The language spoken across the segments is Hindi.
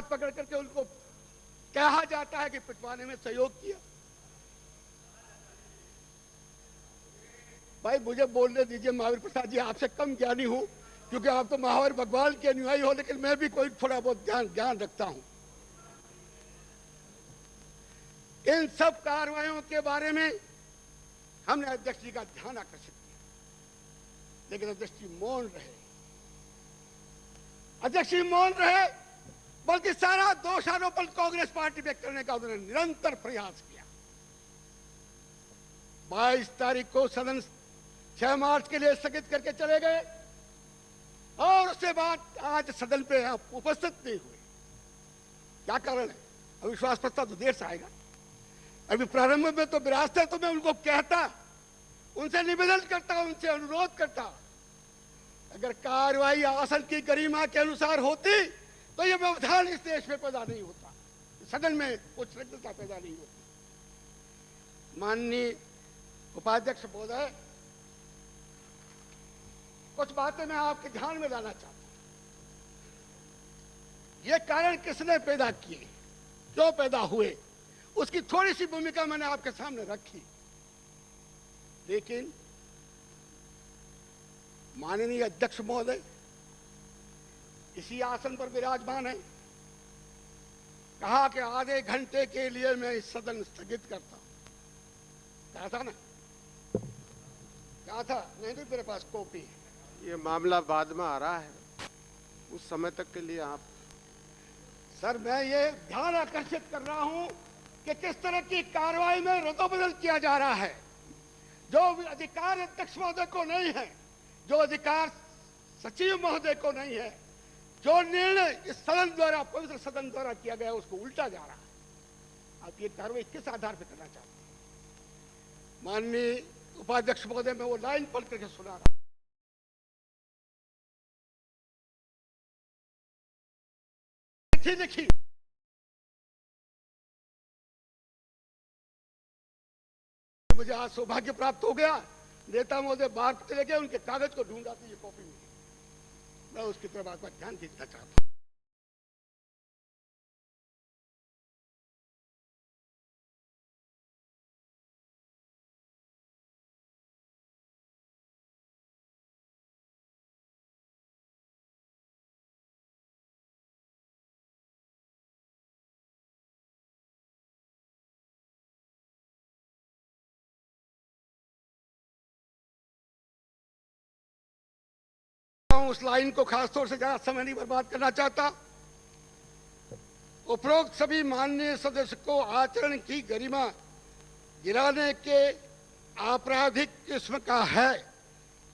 पकड़ करके उनको कहा जाता है कि पिटवाने में सहयोग किया। भाई मुझे बोलने दीजिए महावीर प्रसाद जी, आपसे कम ज्ञानी हूं क्योंकि आप तो महावीर भगवान के अनुयायी हो, लेकिन मैं भी कोई थोड़ा बहुत ज्ञान रखता हूं। इन सब कार्रवाइयों के बारे में हमने अध्यक्ष जी का ध्यान आकर्षित किया, लेकिन अध्यक्ष जी मौन रहे। अध्यक्ष जी मौन रहे, बल्कि सारा दोषारोपण कांग्रेस पार्टी पे करने का उन्होंने निरंतर प्रयास किया। 22 तारीख को सदन 6 मार्च के लिए स्थगित करके चले गए और उसके बाद आज सदन पे आप उपस्थित नहीं हुए। क्या कारण है? अविश्वास प्रस्ताव तो देर से आएगा। अभी प्रारंभ में तो विरासत है, तो मैं उनको कहता, उनसे निवेदन करता, उनसे अनुरोध करता, अगर कार्रवाई आसन की गरिमा के अनुसार होती तो यह व्यवधान इस देश में पैदा नहीं होता, सदन में उच्छृंखलता पैदा नहीं होती। माननीय उपाध्यक्ष महोदय, कुछ बातें मैं आपके ध्यान में लाना चाहता हूं। ये कारण किसने पैदा किए, क्यों पैदा हुए, उसकी थोड़ी सी भूमिका मैंने आपके सामने रखी। लेकिन माननीय अध्यक्ष महोदय इसी आसन पर विराजमान है। कहा कि आधे घंटे के लिए मैं इस सदन स्थगित करता हूं। कहा था ना, कहा था। नहीं तो मेरे पास कॉपी है। ये मामला बाद में आ रहा है, उस समय तक के लिए आप। सर मैं ये ध्यान आकर्षित कर रहा हूं कि किस तरह की कार्रवाई में रद्दोबदल किया जा रहा है। जो अधिकार अध्यक्ष महोदय को नहीं है, जो अधिकार सचिव महोदय को नहीं है, जो निर्णय इस सदन द्वारा, पवित्र सदन द्वारा किया गया, उसको उल्टा जा रहा है। आप ये कार्रवाई किस आधार पर करना चाहते हैं? माननीय उपाध्यक्ष महोदय, मैं वो लाइन पढ़ करके सुना रहा हूं। लिखी मुझे आज सौभाग्य प्राप्त हो गया। नेता महोदय बाहर चले गए, उनके कागज को ढूंढा तो ये कॉपी मिली। मैं उसकी तरफ आपका ध्यान खींचना चाहता हूं। उस लाइन को खासतौर से ज्यादा समय नहीं बर्बाद करना चाहता। उपरोक्त सभी माननीय सदस्य को आचरण की गरिमा गिराने के आपराधिक किस्म का है,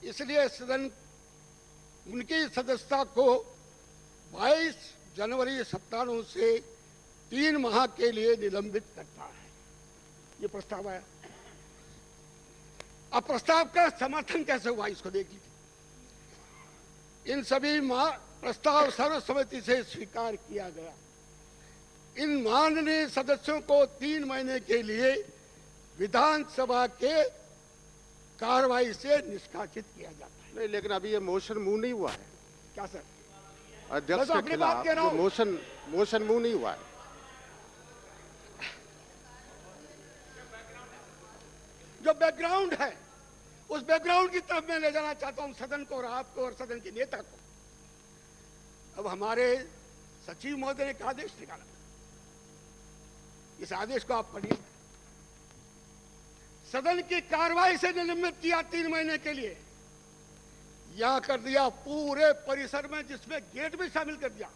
इसलिए सदन उनकी सदस्यता को 22 जनवरी 97 से 3 माह के लिए निलंबित करता है। ये प्रस्ताव आया। अब प्रस्ताव का समर्थन कैसे हुआ, इसको देख लीजिए। इन सभी प्रस्ताव सर्वसम्मति से स्वीकार किया गया। इन माननीय सदस्यों को 3 महीने के लिए विधानसभा के कार्रवाई से निष्कासित किया जाता है। नहीं, लेकिन अभी ये मोशन मूव नहीं हुआ है। क्या सर? अध्यक्ष के खिलाफ जो मोशन मूव नहीं हुआ है। जो बैकग्राउंड है, उस बैकग्राउंड की तरफ मैं ले जाना चाहता हूं सदन को और आपको और सदन के नेता को। अब हमारे सचिव महोदय ने एक आदेश निकाला, इस आदेश को आप पढ़िए। सदन की कार्रवाई से निलंबित किया 3 महीने के लिए। यहां कर दिया पूरे परिसर में, जिसमें गेट भी शामिल कर दिया,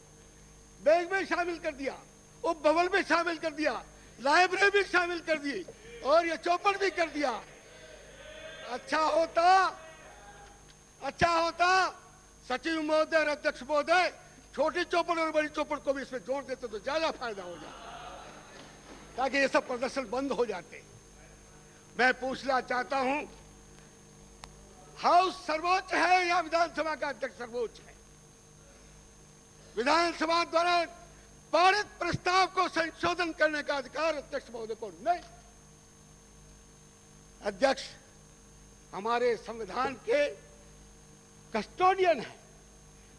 बैंक में शामिल कर दिया, उप भवन में शामिल कर दिया, लाइब्रेरी भी शामिल कर दी और ये चौपड़ भी कर दिया। अच्छा होता सचिव महोदय और अध्यक्ष महोदय छोटी चौपड़ और बड़ी चौपड़ को भी इसमें जोड़ देते तो ज्यादा फायदा हो जाता, ताकि ये सब प्रदर्शन बंद हो जाते। मैं पूछना चाहता हूं, हाउस सर्वोच्च है या विधानसभा का अध्यक्ष सर्वोच्च है? विधानसभा द्वारा पारित प्रस्ताव को संशोधन करने का अधिकार अध्यक्ष महोदय को नहीं। अध्यक्ष हमारे संविधान के कस्टोडियन है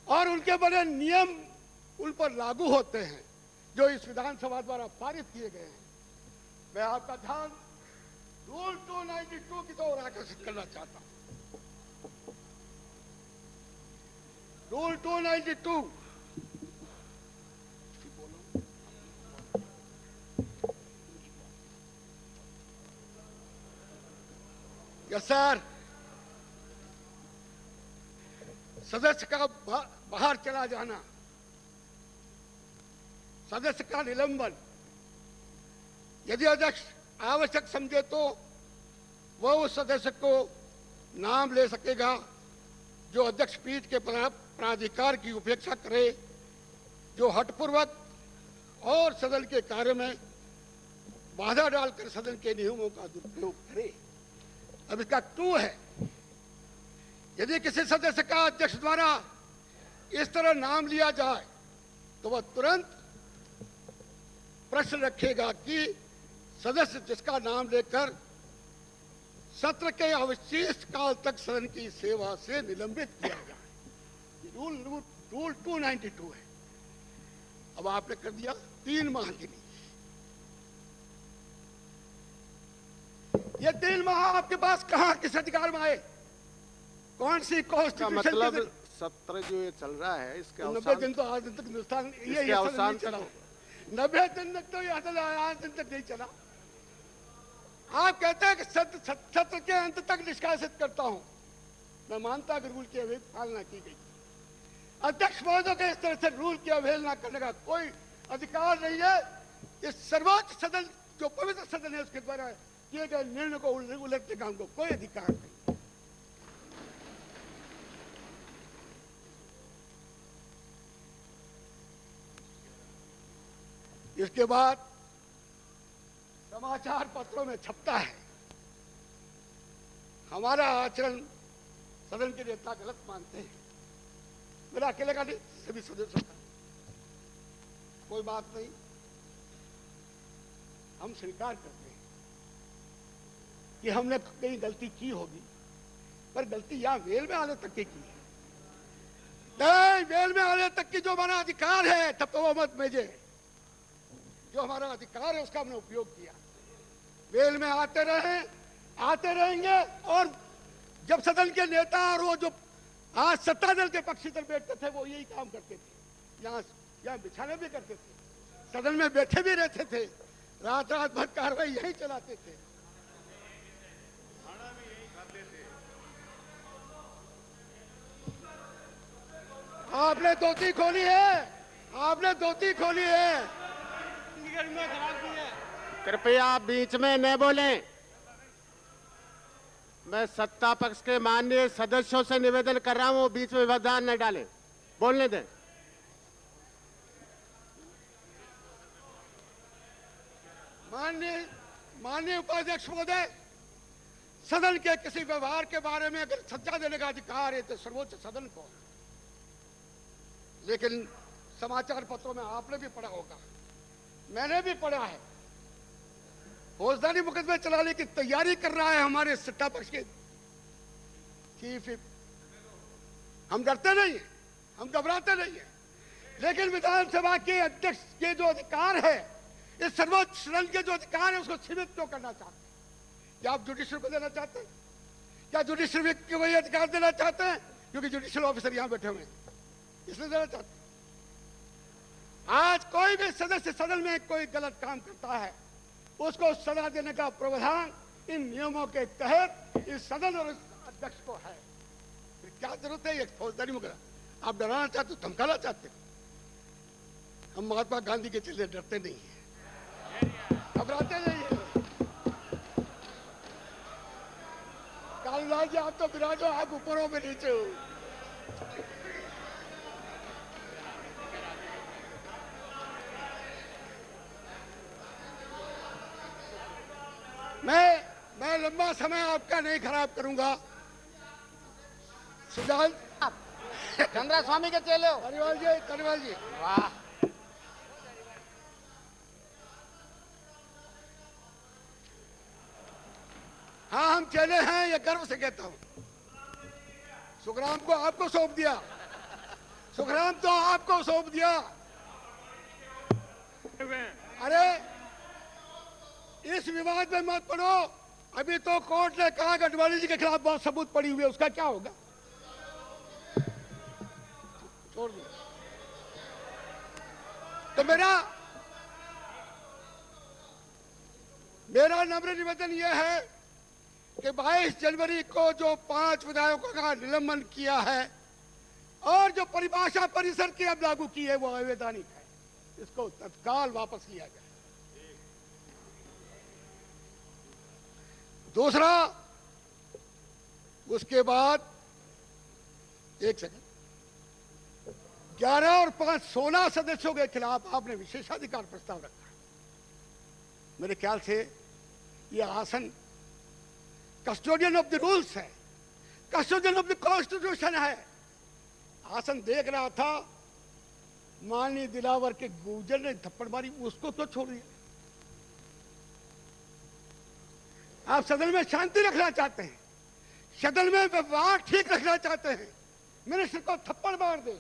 और उनके बड़े नियम उन पर लागू होते हैं। जो इस विधानसभा द्वारा पारित किए गए हैं, मैं आपका ध्यान रूल 292 की ओर आकर्षित करना चाहता हूं। रूल 292 यस सर, सदस्य का बाहर चला जाना, सदस्य का निलंबन, यदि अध्यक्ष आवश्यक समझे तो वह उस सदस्य को नाम ले सकेगा जो अध्यक्ष पीठ के प्राधिकार की उपेक्षा करे, जो हठपूर्वक और सदन के कार्य में बाधा डालकर सदन के नियमों का दुरुपयोग करे। अब इसका 2 है, यदि किसी सदस्य का अध्यक्ष द्वारा इस तरह नाम लिया जाए तो वह तुरंत प्रश्न रखेगा कि सदस्य जिसका नाम लेकर सत्र के अवशिष्ट काल तक सदन की सेवा से निलंबित किया जाए। रूल 292 है। अब आपने कर दिया 3 माह के लिए। ये 3 माह आपके पास कहां, किस अधिकार में आए, कौन सी कॉन्स्टिट्यूशन? मतलब सत्र जो ये चल रहा है इसके 90 दिन तो आज दिन तक हिंदुस्तान ये अवसान चला। 90 दिन तक तो यह आज दिन तक नहीं चला। आप कहते हैं कि सत्र के अंत तक निष्कासित करता हूं। मैं मानता कि रूल की अवहेलना की गई। अध्यक्ष महोदय के इस तरह से रूल की अवहेलना करने का कोई अधिकार नहीं है। इस सर्वोच्च सदन जो पवित्र सदन है उसके द्वारा किए गए निर्णय को उलटने का हमको कोई अधिकार नहीं। इसके बाद समाचार पत्रों में छपता है हमारा आचरण सदन के नेता गलत मानते हैं। मेरा अकेले का नहीं, सभी सदस्यों का। कोई बात नहीं, हम स्वीकार करते हैं कि हमने कहीं गलती की होगी, पर गलती यहां वेल में आने तक की है। नहीं, वेल में आने तक की जो हमारा अधिकार है तब तो वो मत भेजे। जो हमारा अधिकार है उसका हमने उपयोग किया। वेल में आते रहे, आते रहेंगे। और जब सदन के नेता और वो जो आज सत्ता दल के पक्षी दल बैठते थे वो यही काम करते थे। यहाँ बिछाने भी करते थे, सदन में बैठे भी रहते थे, रात रात भर कार्रवाई यही चलाते थे। आपने धोती खोली है, आपने धोती खोली है। कृपया आप बीच में न बोलें। मैं सत्ता पक्ष के माननीय सदस्यों से निवेदन कर रहा हूं, बीच में व्यवधान न डालें, बोलने दें। माननीय उपाध्यक्ष महोदय, सदन के किसी व्यवहार के बारे में अगर सजा देने का अधिकार है तो सर्वोच्च सदन को। लेकिन समाचार पत्रों में आपने भी पढ़ा होगा, मैंने भी पढ़ा है, फौजदारी मुकदमे चलाने की तैयारी कर रहा है हमारे सत्ता पक्ष के चीफ। हम डरते नहीं है, हम घबराते नहीं है, लेकिन विधानसभा के अध्यक्ष के जो अधिकार है, इस सर्वोच्च सदन के जो अधिकार है उसको सीमित क्यों करना चाहते हैं? क्या आप जुडिशरी को देना चाहते हैं? क्या जुडिशरी को वही अधिकार देना चाहते हैं क्योंकि जुडिशियल ऑफिसर यहां बैठे हुए हैं इसलिए देना चाहते हैं? आज कोई भी सदस्य सदन में कोई गलत काम करता है उसको सजा देने का प्रावधान इन नियमों के तहत इस सदन और इस अध्यक्ष को है। फिर क्या जरूरत है ये फौजदारी मुकदमा? आप डराना चाहते हो, धमकाना चाहते हो? हम महात्मा गांधी के चलते डरते नहीं है, घबराते नहीं है। कालीलाल जी आप तो विराजो, आप ऊपर हो मैं नीचे हूं। मैं लंबा समय आपका नहीं खराब करूंगा। सुजान चंद्रा स्वामी के चेले हो? करिवाल जी वाह। हाँ, हम चले हैं, ये गर्व से कहता हूं। सुखराम को आपको सौंप दिया, सुखराम तो आपको सौंप दिया। अरे इस विवाद में मत पड़ो। अभी तो कोर्ट ने कहा कि अडवाणी जी के खिलाफ बहुत सबूत पड़ी हुई है, उसका क्या होगा? छोड़ दो। तो मेरा नम्र निवेदन यह है कि 22 जनवरी को जो 5 विधायकों का निलंबन किया है और जो परिभाषा परिसर की अब लागू की है वो अवैधानिक है, इसको तत्काल वापस लिया जाए। दूसरा, उसके बाद 1 सेकंड, 11 और 5 16 सदस्यों के खिलाफ आपने विशेषाधिकार प्रस्ताव रखा है। मेरे ख्याल से यह आसन कस्टोडियन ऑफ द रूल्स है, कस्टोडियन ऑफ द कॉन्स्टिट्यूशन है। आसन देख रहा था माननीय दिलावर के गुर्जर ने थप्पड़ मारी, उसको क्यों छोड़ दिया? आप सदन में शांति रखना चाहते हैं, सदन में व्यवहार ठीक रखना चाहते हैं, मिनिस्टर को थप्पड़ मार दे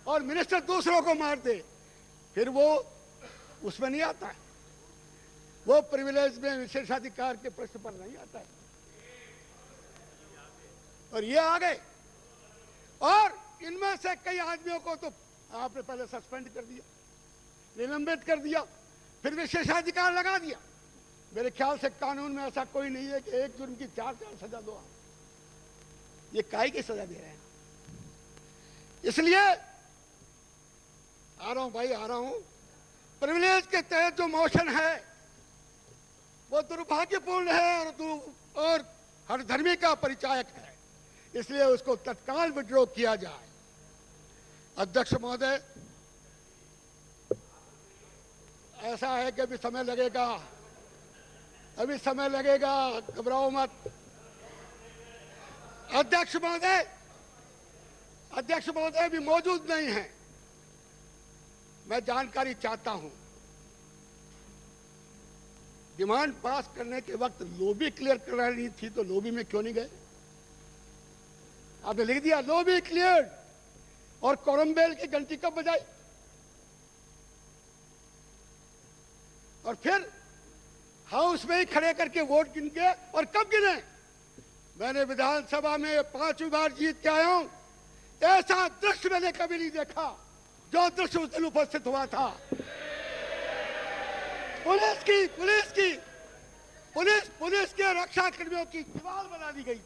और मिनिस्टर दूसरों को मार दे, फिर वो उसमें नहीं आता है, वो प्रिविलेज में विशेषाधिकार के प्रश्न पर नहीं आता है। और ये आ गए और इनमें से कई आदमियों को तो आपने पहले सस्पेंड कर दिया, निलंबित कर दिया, फिर विशेषाधिकार लगा दिया। मेरे ख्याल से कानून में ऐसा कोई नहीं है कि एक जुर्म की 4 सजा दो आप। ये काहे की सजा दे रहे हैं? इसलिए आ रहा हूं भाई, आ रहा हूं। प्रिविलेज के तहत जो मोशन है वो दुर्भाग्यपूर्ण है और हर धर्मी का परिचायक है, इसलिए उसको तत्काल विड्रॉ किया जाए। अध्यक्ष महोदय, ऐसा है कि अभी समय लगेगा, अभी समय लगेगा, घबराओ मत। अध्यक्ष महोदय अभी मौजूद नहीं है, मैं जानकारी चाहता हूं। डिमांड पास करने के वक्त लॉबी क्लियर करानी थी तो लॉबी में क्यों नहीं गए? आपने लिख दिया लॉबी क्लियर और कोरमबेल की घंटी कब बजाई? और फिर हाउस में ही खड़े करके वोट गिन के और कब गिने? मैंने विधानसभा में 5वीं बार जीत के आया हूं, ऐसा दृश्य मैंने कभी नहीं देखा जो दृश्य उस दिन उपस्थित हुआ था। पुलिस के रक्षा कर्मियों की दीवार बना दी गई थी।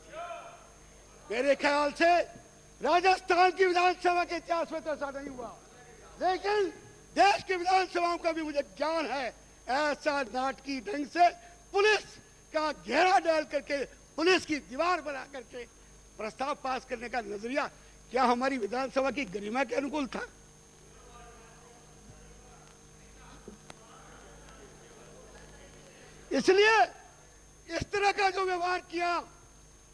मेरे ख्याल से राजस्थान की विधानसभा के इतिहास में तो ऐसा नहीं हुआ, लेकिन देश की विधानसभाओं का भी मुझे ज्ञान है। ऐसा नाटकीय ढंग से पुलिस का घेरा डाल करके, पुलिस की दीवार बना करके प्रस्ताव पास करने का नजरिया क्या हमारी विधानसभा की गरिमा के अनुकूल था? इसलिए इस तरह का जो व्यवहार किया,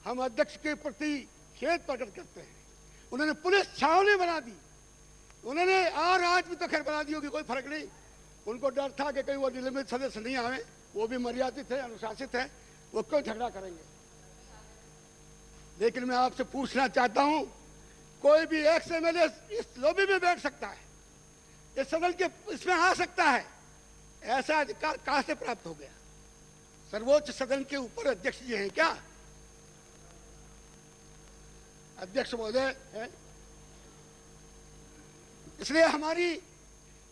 हम अध्यक्ष के प्रति खेद प्रकट करते हैं। उन्होंने पुलिस छावनी बना दी, उन्होंने और आज भी तो खैर बना दी होगी, कोई फर्क नहीं। उनको डर था कि कहीं वो निलंबित सदस्य नहीं आवे, वो भी मर्यादित है, अनुशासित है, वो क्यों झगड़ा करेंगे। लेकिन मैं आपसे पूछना चाहता हूं, कोई भी एक्स एमएलए इस लॉबी में बैठ सकता है, इस सदन के इसमें आ सकता है, ऐसा अधिकार कहां से प्राप्त हो गया? सर्वोच्च सदन के ऊपर अध्यक्ष जी हैं क्या? अध्यक्ष महोदय है। इसलिए हमारी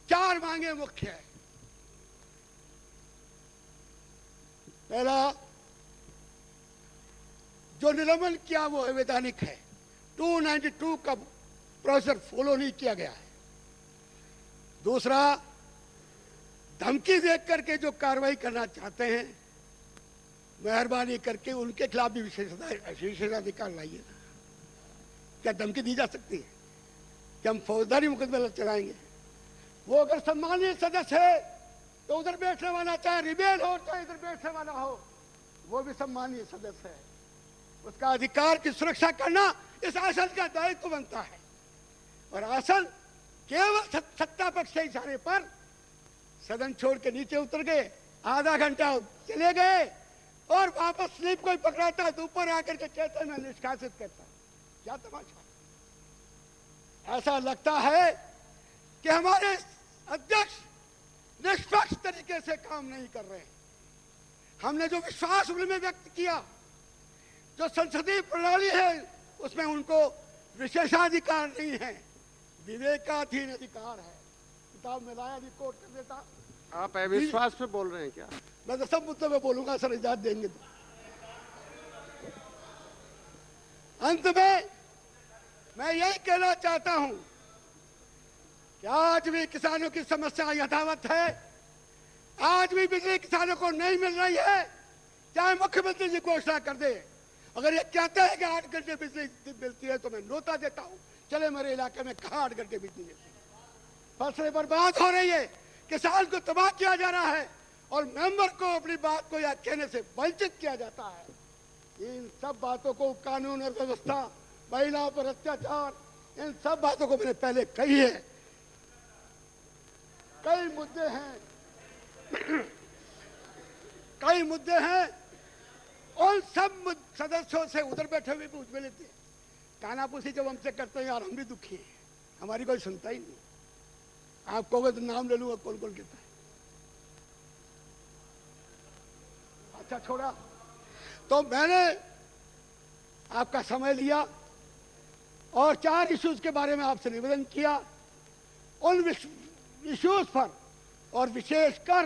4 मांगे मुख्य है। पहला, जो निलंबन किया वो अवैधानिक है, 292 का प्रोसीजर फॉलो नहीं किया गया है। दूसरा, धमकी देख करके जो कार्रवाई करना चाहते हैं, मेहरबानी करके उनके खिलाफ भी विशेषाधिकार लाइए ना। क्या धमकी दी जा सकती है कि हम फौजदारी मुकदमा चलाएंगे? वो अगर सम्मानित सदस्य है तो उधर बैठने वाला, चाहे रिबेल हो चाहे इधर बैठने वाला हो, वो भी सम्मानित सदस्य है। उसका अधिकार की सुरक्षा करना इस आसन का दायित्व बनता है। और आसन केवल सत्ता पक्ष के इशारे पर सदन छोड़ के नीचे उतर गए, आधा घंटा चले गए और वापस स्लीप कोई पकड़ाता तो ऊपर आकर के कहते मैं निष्कासित करता। क्या तमाशा? ऐसा लगता है कि हमारे अध्यक्ष निष्पक्ष तरीके से काम नहीं कर रहे हैं। हमने जो विश्वास उनमें व्यक्त किया, जो संसदीय प्रणाली है उसमें उनको विशेषाधिकार नहीं है, विवेकाधीन अधिकार है। किताब में लाया भी कोट कर देता। आप अविश्वास पे बोल रहे हैं क्या? मैं तो सब मुद्दों में बोलूंगा सर, इजाजत देंगे तो। अंत में मैं यही कहना चाहता हूं कि आज भी किसानों की समस्या यथावत है। आज भी बिजली किसानों को नहीं मिल रही है, चाहे मुख्यमंत्री जी घोषणा कर दे। अगर ये कहते हैं कि 8 घंटे बिजली मिलती है तो मैं नोटा देता हूं। चले मेरे इलाके में कहां 8 घंटे बिजली मिलती है? फसलें बर्बाद हो रही है, किसान को तबाह किया जा रहा है और मेंबर को अपनी बात को या कहने से वंचित किया जाता है। इन सब बातों को, कानून और व्यवस्था, महिलाओं पर अत्याचार, इन सब बातों को मैंने पहले कही है। कई मुद्दे हैं कई मुद्दे हैं, उन सब सदस्यों से उधर बैठे हुए पूछ भी लेते हैं। कानापूसी जब हमसे करते हैं, यार हम भी दुखी हैं, हमारी कोई सुनता ही नहीं। आप कहोगे तो नाम ले लूंगा कौन कौन कहता है। अच्छा छोड़ा, तो मैंने आपका समय लिया और 4 इश्यूज के बारे में आपसे निवेदन किया। उन इश्यूज पर और विशेषकर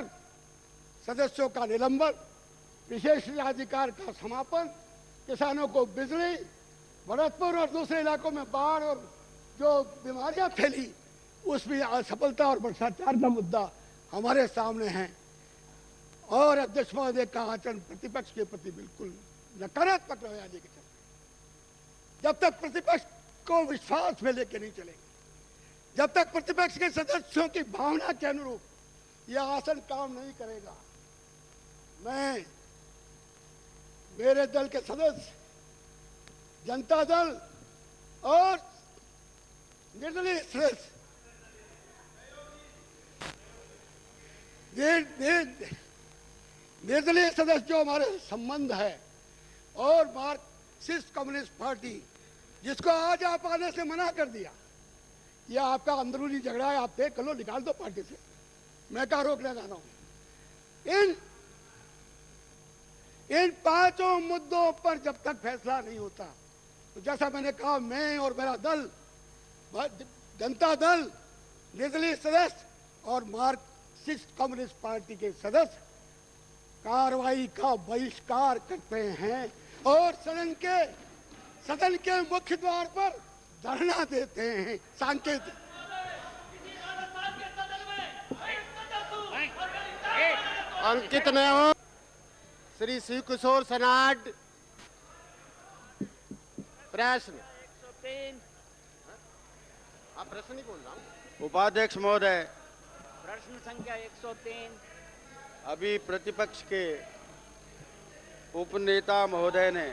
सदस्यों का निलंबन, विशेषाधिकार का समापन, किसानों को बिजली, भरतपुर और दूसरे इलाकों में बाढ़ और जो बीमारियां फैली उसमें असफलता और भ्रष्टाचार का मुद्दा हमारे सामने है। और अध्यक्ष महोदय का आचरण प्रतिपक्ष के प्रति बिल्कुल नकारात्मक रवैया लेके चलते। जब तक प्रतिपक्ष को विश्वास में लेके नहीं चलेंगे, जब तक प्रतिपक्ष के सदस्यों की भावना के अनुरूप यह आसन काम नहीं करेगा, मैं, मेरे दल के सदस्य, जनता दल और निर्दलीय सदस्य निर्दलीय सदस्य जो हमारे संबंध है और मार्क्सिस्ट कम्युनिस्ट पार्टी जिसको आज आप आने से मना कर दिया, यह आपका अंदरूनी झगड़ा है, आप तय कर लो, निकाल दो पार्टी से। मैं क्या रोकने जा रहा हूं? इन 5 मुद्दों पर जब तक फैसला नहीं होता, तो जैसा मैंने कहा, मैं और मेरा दल, जनता दल, निर्दलीय सदस्य और मार्क्सिस्ट कम्युनिस्ट पार्टी के सदस्य कार्रवाई का बहिष्कार करते हैं और सदन के मुख्य द्वार पर धरना देते हैं। सांकेतिक अंकित ने हो श्री शिव किशोर सनाड। प्रश्न। आप प्रश्न नहीं बोल रहा हूं। उपाध्यक्ष महोदय, प्रश्न संख्या 103। अभी प्रतिपक्ष के उपनेता महोदय ने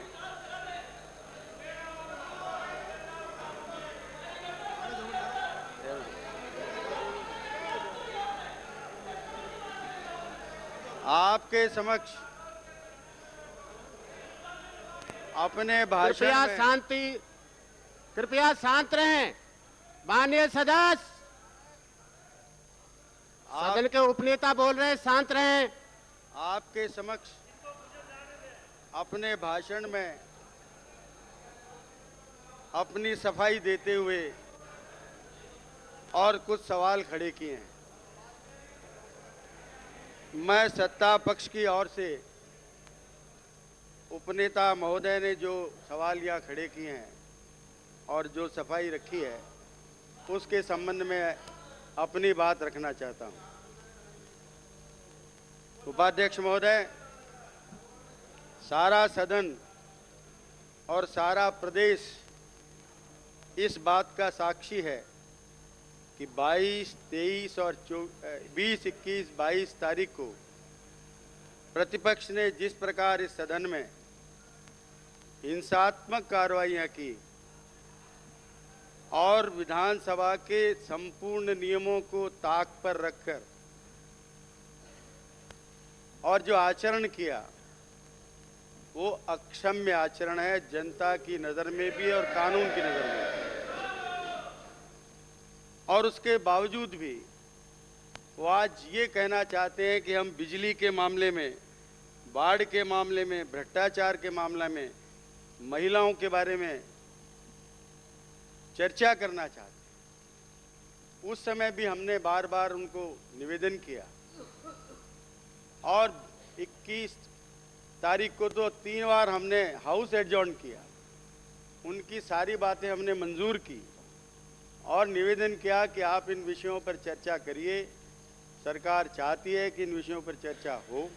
आपके समक्ष अपने भाषण कृपया में शांति, कृपया शांत रहें। माननीय सदस्य, सदन के उपनेता बोल रहे हैं, शांत रहें। आपके समक्ष अपने भाषण में अपनी सफाई देते हुए और कुछ सवाल खड़े किए हैं। मैं सत्ता पक्ष की ओर से उपनेता महोदय ने जो सवाल यहाँ खड़े किए हैं और जो सफाई रखी है उसके संबंध में अपनी बात रखना चाहता हूँ। उपाध्यक्ष महोदय, सारा सदन और सारा प्रदेश इस बात का साक्षी है कि 22, 23 और 20, 21, 22 तारीख को प्रतिपक्ष ने जिस प्रकार इस सदन में हिंसात्मक कार्रवाइयां की और विधानसभा के संपूर्ण नियमों को ताक पर रखकर और जो आचरण किया वो अक्षम्य आचरण है, जनता की नज़र में भी और कानून की नज़र में भी। और उसके बावजूद भी वो आज ये कहना चाहते हैं कि हम बिजली के मामले में, बाढ़ के मामले में, भ्रष्टाचार के मामले में, महिलाओं के बारे में चर्चा करना चाहते हैं। उस समय भी हमने बार बार उनको निवेदन किया और 21 तारीख को तो 3 बार हमने हाउस एडजॉर्न किया। उनकी सारी बातें हमने मंजूर की और निवेदन किया कि आप इन विषयों पर चर्चा करिए। सरकार चाहती है कि इन विषयों पर चर्चा हो,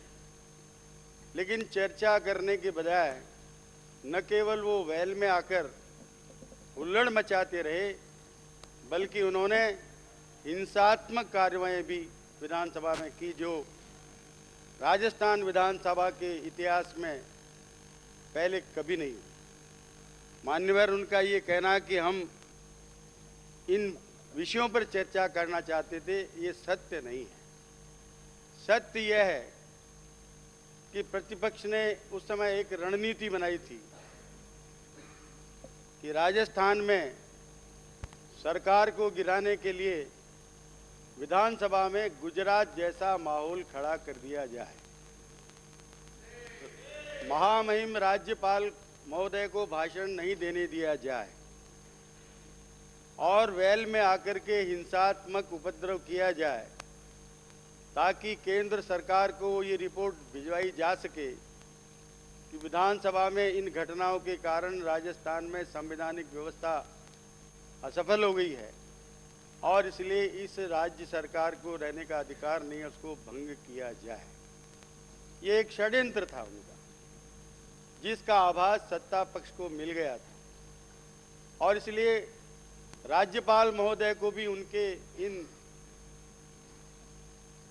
लेकिन चर्चा करने के बजाय न केवल वो वेल में आकर हुल्लड़ मचाते रहे, बल्कि उन्होंने हिंसात्मक कार्रवाई भी विधानसभा में की, जो राजस्थान विधानसभा के इतिहास में पहले कभी नहीं। मान्यवर, उनका ये कहना कि हम इन विषयों पर चर्चा करना चाहते थे, ये सत्य नहीं है। सत्य यह है कि प्रतिपक्ष ने उस समय एक रणनीति बनाई थी कि राजस्थान में सरकार को गिराने के लिए विधानसभा में गुजरात जैसा माहौल खड़ा कर दिया जाए। महामहिम राज्यपाल महोदय को भाषण नहीं देने दिया जाए और वेल में आकर के हिंसात्मक उपद्रव किया जाए, ताकि केंद्र सरकार को ये रिपोर्ट भिजवाई जा सके कि विधानसभा में इन घटनाओं के कारण राजस्थान में संवैधानिक व्यवस्था असफल हो गई है और इसलिए इस राज्य सरकार को रहने का अधिकार नहीं है, उसको भंग किया जाए। ये एक षड्यंत्र था उनका, जिसका आभास सत्ता पक्ष को मिल गया था और इसलिए राज्यपाल महोदय को भी उनके इन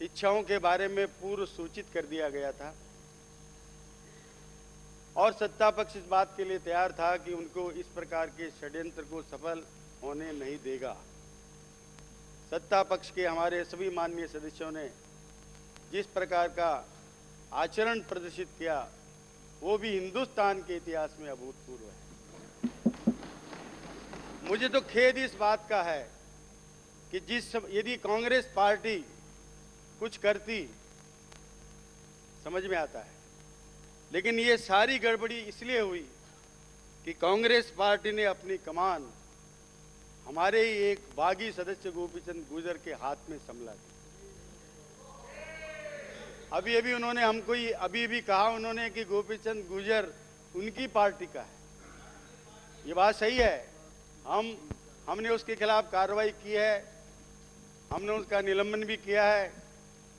इच्छाओं के बारे में पूर्व सूचित कर दिया गया था और सत्ता पक्ष इस बात के लिए तैयार था कि उनको इस प्रकार के षड्यंत्र को सफल होने नहीं देगा। सत्ता पक्ष के हमारे सभी माननीय सदस्यों ने जिस प्रकार का आचरण प्रदर्शित किया, वो भी हिंदुस्तान के इतिहास में अभूतपूर्व है। मुझे तो खेद इस बात का है कि यदि कांग्रेस पार्टी कुछ करती समझ में आता है, लेकिन ये सारी गड़बड़ी इसलिए हुई कि कांग्रेस पार्टी ने अपनी कमान हमारे ही एक बागी सदस्य गोपीचंद गुर्जर के हाथ में संभला दी। अभी उन्होंने हमको अभी कहा उन्होंने कि गोपीचंद गुर्जर उनकी पार्टी का है। ये बात सही है, हमने उसके खिलाफ कार्रवाई की है, हमने उसका निलंबन भी किया है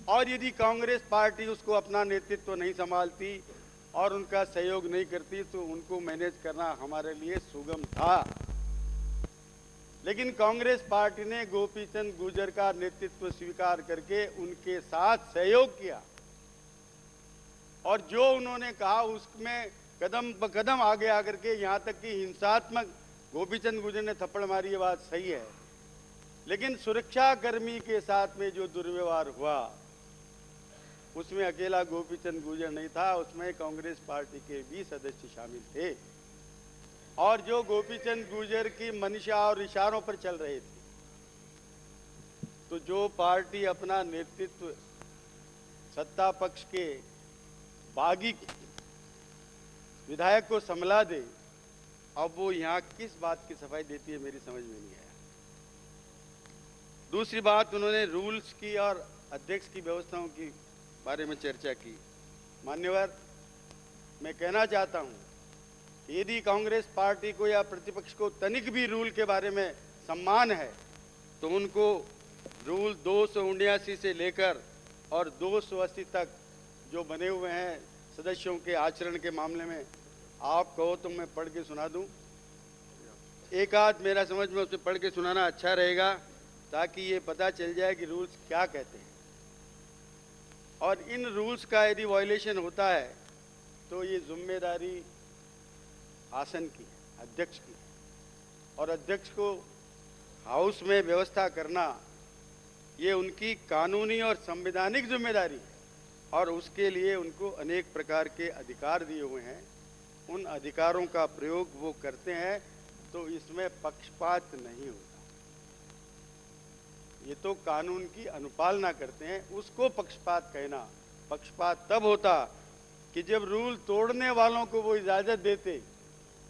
और यदि कांग्रेस पार्टी उसको अपना नेतृत्व नहीं संभालती और उनका सहयोग नहीं करती तो उनको मैनेज करना हमारे लिए सुगम था। लेकिन कांग्रेस पार्टी ने गोपीचंद गुर्जर का नेतृत्व स्वीकार करके उनके साथ सहयोग किया और जो उन्होंने कहा उसमें कदम ब कदम आगे आकर के यहाँ तक कि हिंसात्मक गोपीचंद गुर्जर ने थप्पड़ मारी, ये बात सही है, लेकिन सुरक्षा कर्मी के साथ में जो दुर्व्यवहार हुआ उसमें अकेला गोपीचंद गुर्जर नहीं था, उसमें कांग्रेस पार्टी के भी सदस्य शामिल थे और जो गोपीचंद गुर्जर की मंशा और इशारों पर चल रहे थे। तो जो पार्टी अपना नेतृत्व सत्ता पक्ष के बागी विधायक को संभला दे, अब वो यहाँ किस बात की सफाई देती है, मेरी समझ में नहीं आया। दूसरी बात, उन्होंने रूल्स की और अध्यक्ष की व्यवस्थाओं की बारे में चर्चा की। मान्यवर, मैं कहना चाहता हूं कि यदि कांग्रेस पार्टी को या प्रतिपक्ष को तनिक भी रूल के बारे में सम्मान है तो उनको रूल 279 से लेकर और 280 तक जो बने हुए हैं सदस्यों के आचरण के मामले में, आप कहो तो मैं पढ़ के सुना दूं। एक आध मेरा समझ में उसे पढ़ के सुनाना अच्छा रहेगा ताकि ये पता चल जाए कि रूल्स क्या कहते हैं और इन रूल्स का यदि वायलेशन होता है तो ये जिम्मेदारी आसन की है, अध्यक्ष की है और अध्यक्ष को हाउस में व्यवस्था करना ये उनकी कानूनी और संवैधानिक जिम्मेदारी है और उसके लिए उनको अनेक प्रकार के अधिकार दिए हुए हैं। उन अधिकारों का प्रयोग वो करते हैं तो इसमें पक्षपात नहीं होता। ये तो कानून की अनुपालना करते हैं, उसको पक्षपात कहना। पक्षपात तब होता कि जब रूल तोड़ने वालों को वो इजाजत देते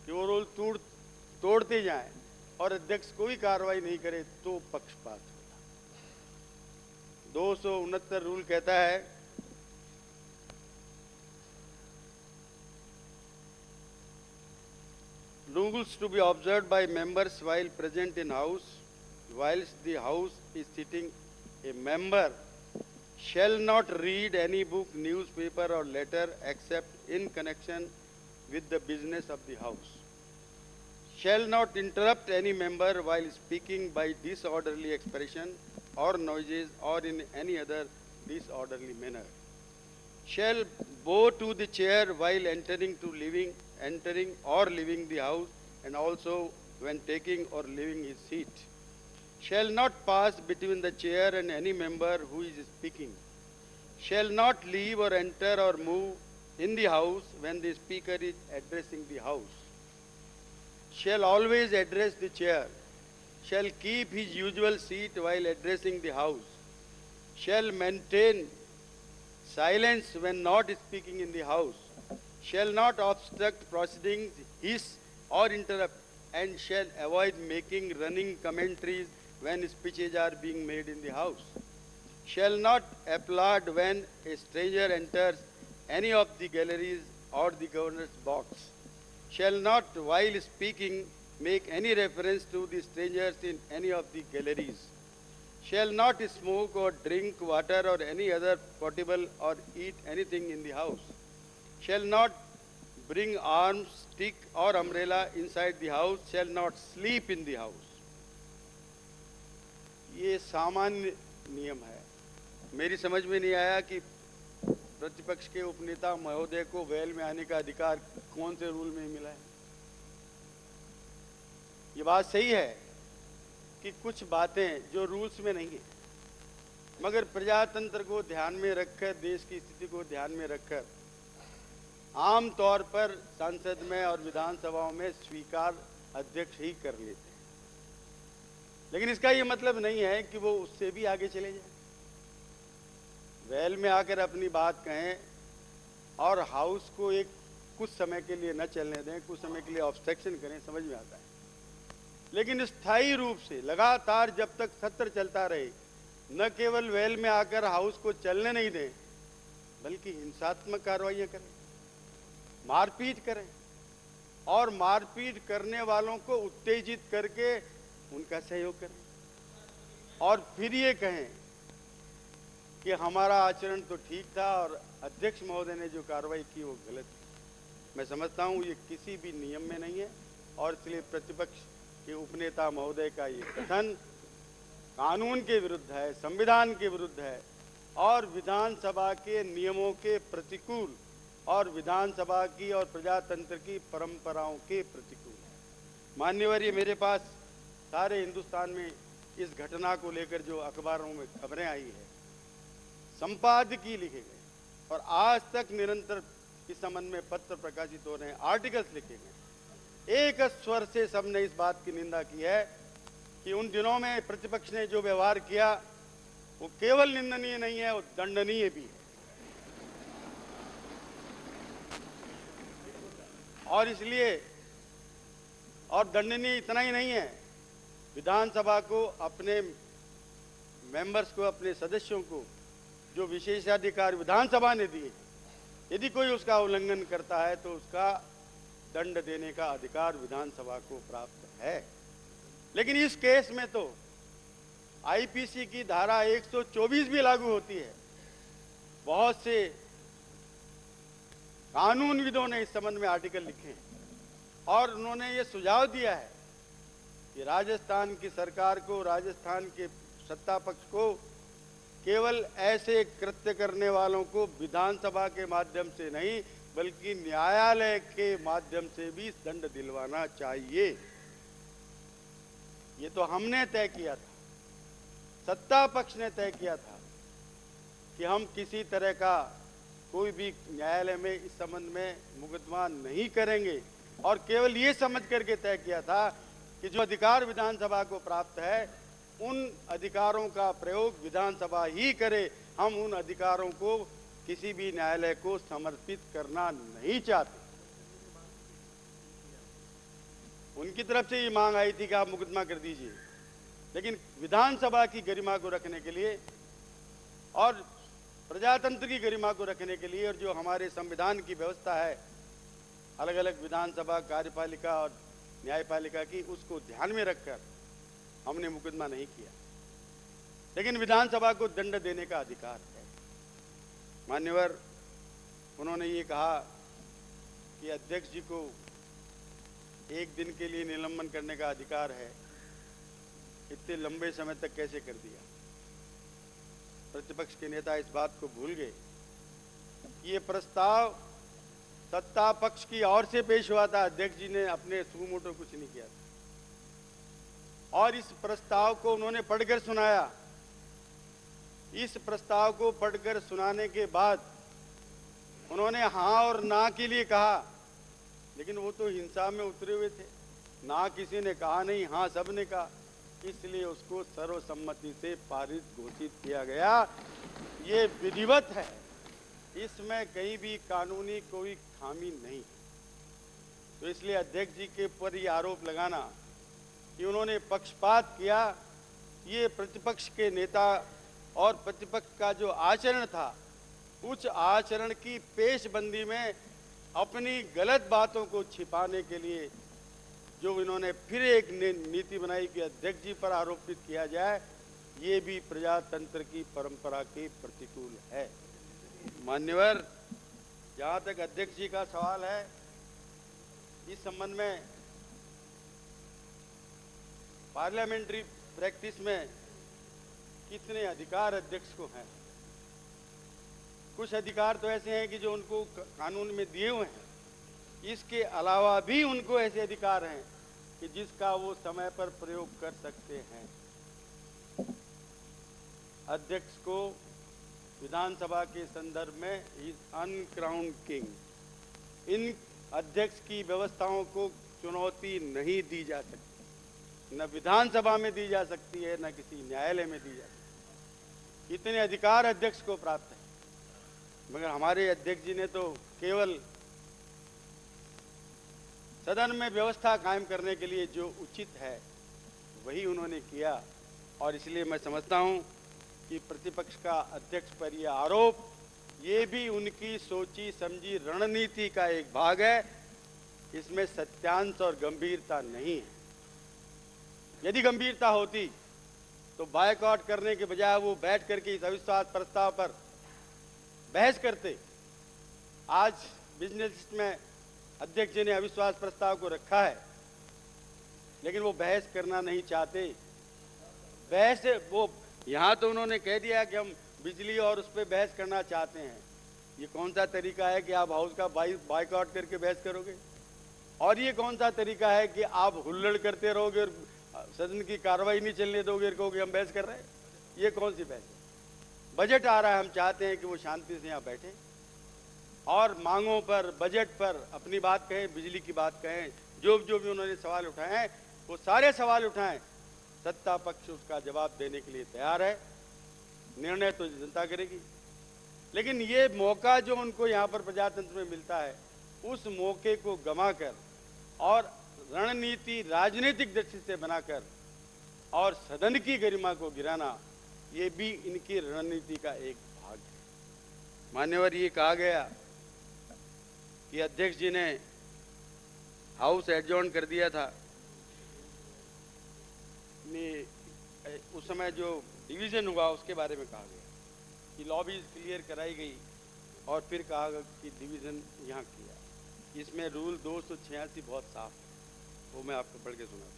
कि वो रूल तोड़ते जाएं और अध्यक्ष कोई कार्रवाई नहीं करे, तो पक्षपात होता। 269 रूल कहता है rules to be observed by members while present in house. Whilst the house is sitting, a member shall not read any book, newspaper or letter except in connection with the business of the house. Shall not interrupt any member while speaking by disorderly expression or noises or in any other disorderly manner. Shall bow to the chair while entering or leaving the house, and also when taking or leaving his seat. Shall not pass between the chair and any member who is speaking. Shall not leave or enter or move in the house when the speaker is addressing the house. Shall always address the chair. Shall keep his usual seat while addressing the house. Shall maintain silence when not speaking in the house. Shall not obstruct proceedings, hiss or interrupt, and shall avoid making running commentaries when speeches are being made in the house. Shall not applaud when a stranger enters any of the galleries or the governor's box. Shall not, while speaking, make any reference to the strangers in any of the galleries. Shall not smoke or drink water or any other potable or eat anything in the house. Shall not bring arms, stick or umbrella inside the house. Shall not sleep in the house. ये सामान्य नियम है। मेरी समझ में नहीं आया कि प्रतिपक्ष के उपनेता महोदय को वेल में आने का अधिकार कौन से रूल में मिला है। ये बात सही है कि कुछ बातें जो रूल्स में नहीं है, मगर प्रजातंत्र को ध्यान में रखकर, देश की स्थिति को ध्यान में रखकर आम तौर पर संसद में और विधानसभाओं में स्वीकार अध्यक्ष ही कर लेते हैं। लेकिन इसका ये मतलब नहीं है कि वो उससे भी आगे चले जाए, वेल में आकर अपनी बात कहें और हाउस को एक कुछ समय के लिए न चलने दें, कुछ समय के लिए ऑब्स्ट्रक्शन करें, समझ में आता है। लेकिन स्थायी रूप से लगातार जब तक सत्र चलता रहे, न केवल वेल में आकर हाउस को चलने नहीं दें, बल्कि हिंसात्मक कार्रवाइयां करें, मारपीट करें और मारपीट करने वालों को उत्तेजित करके उनका सहयोग करें और फिर ये कहें कि हमारा आचरण तो ठीक था और अध्यक्ष महोदय ने जो कार्रवाई की वो गलत थी। मैं समझता हूँ ये किसी भी नियम में नहीं है और इसलिए प्रतिपक्ष के उपनेता महोदय का ये कथन कानून के विरुद्ध है, संविधान के विरुद्ध है और विधानसभा के नियमों के प्रतिकूल और विधानसभा की और प्रजातंत्र की परंपराओं के प्रतिकूल है। मान्यवर, ये मेरे पास सारे हिंदुस्तान में इस घटना को लेकर जो अखबारों में खबरें आई है, संपादकीय लिखे गए और आज तक निरंतर इस संबंध में पत्र प्रकाशित हो रहे हैं, आर्टिकल्स लिखे गए। एक स्वर से सबने इस बात की निंदा की है कि उन दिनों में प्रतिपक्ष ने जो व्यवहार किया वो केवल निंदनीय नहीं है, वो दंडनीय भी है। और इसलिए और दंडनीय इतना ही नहीं है, विधानसभा को, अपने मेंबर्स को, अपने सदस्यों को जो विशेषाधिकार विधानसभा ने दिए, यदि कोई उसका उल्लंघन करता है तो उसका दंड देने का अधिकार विधानसभा को प्राप्त है। लेकिन इस केस में तो आईपीसी की धारा 124 भी लागू होती है। बहुत से कानूनविदों ने इस संबंध में आर्टिकल लिखे हैं और उन्होंने ये सुझाव दिया है कि राजस्थान की सरकार को, राजस्थान के सत्ता पक्ष को केवल ऐसे कृत्य करने वालों को विधानसभा के माध्यम से नहीं बल्कि न्यायालय के माध्यम से भी दंड दिलवाना चाहिए। ये तो हमने तय किया था, सत्ता पक्ष ने तय किया था कि हम किसी तरह का कोई भी न्यायालय में इस संबंध में मुकदमा नहीं करेंगे और केवल ये समझ करके तय किया था कि जो अधिकार विधानसभा को प्राप्त है उन अधिकारों का प्रयोग विधानसभा ही करे। हम उन अधिकारों को किसी भी न्यायालय को समर्पित करना नहीं चाहते। उनकी तरफ से ये मांग आई थी कि आप मुकदमा कर दीजिए, लेकिन विधानसभा की गरिमा को रखने के लिए और प्रजातंत्र की गरिमा को रखने के लिए और जो हमारे संविधान की व्यवस्था है अलग अलग विधानसभा, कार्यपालिका और न्यायपालिका की, उसको ध्यान में रखकर हमने मुकदमा नहीं किया। लेकिन विधानसभा को दंड देने का अधिकार है। मान्यवर, उन्होंने ये कहा कि अध्यक्ष जी को एक दिन के लिए निलंबन करने का अधिकार है। इतने लंबे समय तक कैसे कर दिया? प्रतिपक्ष के नेता इस बात को भूल गए। ये प्रस्ताव सत्ता पक्ष की ओर से पेश हुआ था। अध्यक्ष जी ने अपने सुमोटो कुछ नहीं किया था और इस प्रस्ताव को उन्होंने पढ़कर सुनाया। इस प्रस्ताव को पढ़कर सुनाने के बाद उन्होंने हाँ और ना के लिए कहा, लेकिन वो तो हिंसा में उतरे हुए थे। ना किसी ने कहा नहीं, हाँ सब ने कहा, इसलिए उसको सर्वसम्मति से पारित घोषित किया गया। ये विधिवत है, इसमें कहीं भी कानूनी कोई खामी नहीं। तो इसलिए अध्यक्ष जी के ऊपर ये आरोप लगाना कि उन्होंने पक्षपात किया, ये प्रतिपक्ष के नेता और प्रतिपक्ष का जो आचरण था, उस आचरण की पेशबंदी में अपनी गलत बातों को छिपाने के लिए जो इन्होंने फिर एक नीति बनाई कि अध्यक्ष जी पर आरोपित किया जाए, ये भी प्रजातंत्र की परंपरा के प्रतिकूल है। मान्यवर, जहाँ तक अध्यक्ष जी का सवाल है, इस संबंध में पार्लियामेंट्री प्रैक्टिस में कितने अधिकार अध्यक्ष को हैं? कुछ अधिकार तो ऐसे हैं कि जो उनको कानून में दिए हुए हैं। इसके अलावा भी उनको ऐसे अधिकार हैं कि जिसका वो समय पर प्रयोग कर सकते हैं। अध्यक्ष को विधानसभा के संदर्भ में इज अनक्राउंड किंग। इन अध्यक्ष की व्यवस्थाओं को चुनौती नहीं दी जा सकती, न विधानसभा में दी जा सकती है, न किसी न्यायालय में दी जा सकती। इतने अधिकार अध्यक्ष को प्राप्त है, मगर हमारे अध्यक्ष जी ने तो केवल सदन में व्यवस्था कायम करने के लिए जो उचित है वही उन्होंने किया। और इसलिए मैं समझता हूं कि प्रतिपक्ष का अध्यक्ष पर यह आरोप, ये भी उनकी सोची समझी रणनीति का एक भाग है। इसमें सत्यांश और गंभीरता नहीं है। यदि गंभीरता होती तो बायकॉट करने के बजाय वो बैठ करके इस अविश्वास प्रस्ताव पर बहस करते। आज बिजनेस में अध्यक्ष जी ने अविश्वास प्रस्ताव को रखा है, लेकिन वो बहस करना नहीं चाहते। बहस वो यहाँ तो उन्होंने कह दिया कि हम बिजली और उस पर बहस करना चाहते हैं। ये कौन सा तरीका है कि आप हाउस का बायकॉट करके बहस करोगे? और ये कौन सा तरीका है कि आप हुल्लड़ करते रहोगे और सदन की कार्रवाई नहीं चलने दोगे, कहोगे हम बहस कर रहे हैं? ये कौन सी बहस है? बजट आ रहा है, हम चाहते हैं कि वो शांति से यहाँ बैठे और मांगों पर, बजट पर अपनी बात कहें, बिजली की बात कहें। जो भी उन्होंने सवाल उठाए हैं, वो सारे सवाल उठाएं। सत्ता पक्ष उसका जवाब देने के लिए तैयार है। निर्णय तो जनता करेगी, लेकिन ये मौका जो उनको यहाँ पर प्रजातंत्र में मिलता है, उस मौके को गंवाकर और रणनीति राजनीतिक दृष्टि से बनाकर और सदन की गरिमा को गिराना, ये भी इनकी रणनीति का एक भाग है। मान्यवर, ये कहा गया कि अध्यक्ष जी ने हाउस एडजॉर्न कर दिया था। उस समय जो डिवीजन हुआ उसके बारे में कहा गया कि लॉबीज क्लियर कराई गई और फिर कहा गया कि डिवीजन यहाँ किया। इसमें रूल 286 बहुत साफ है, वो मैं आपको पढ़ के सुनाता हूँ।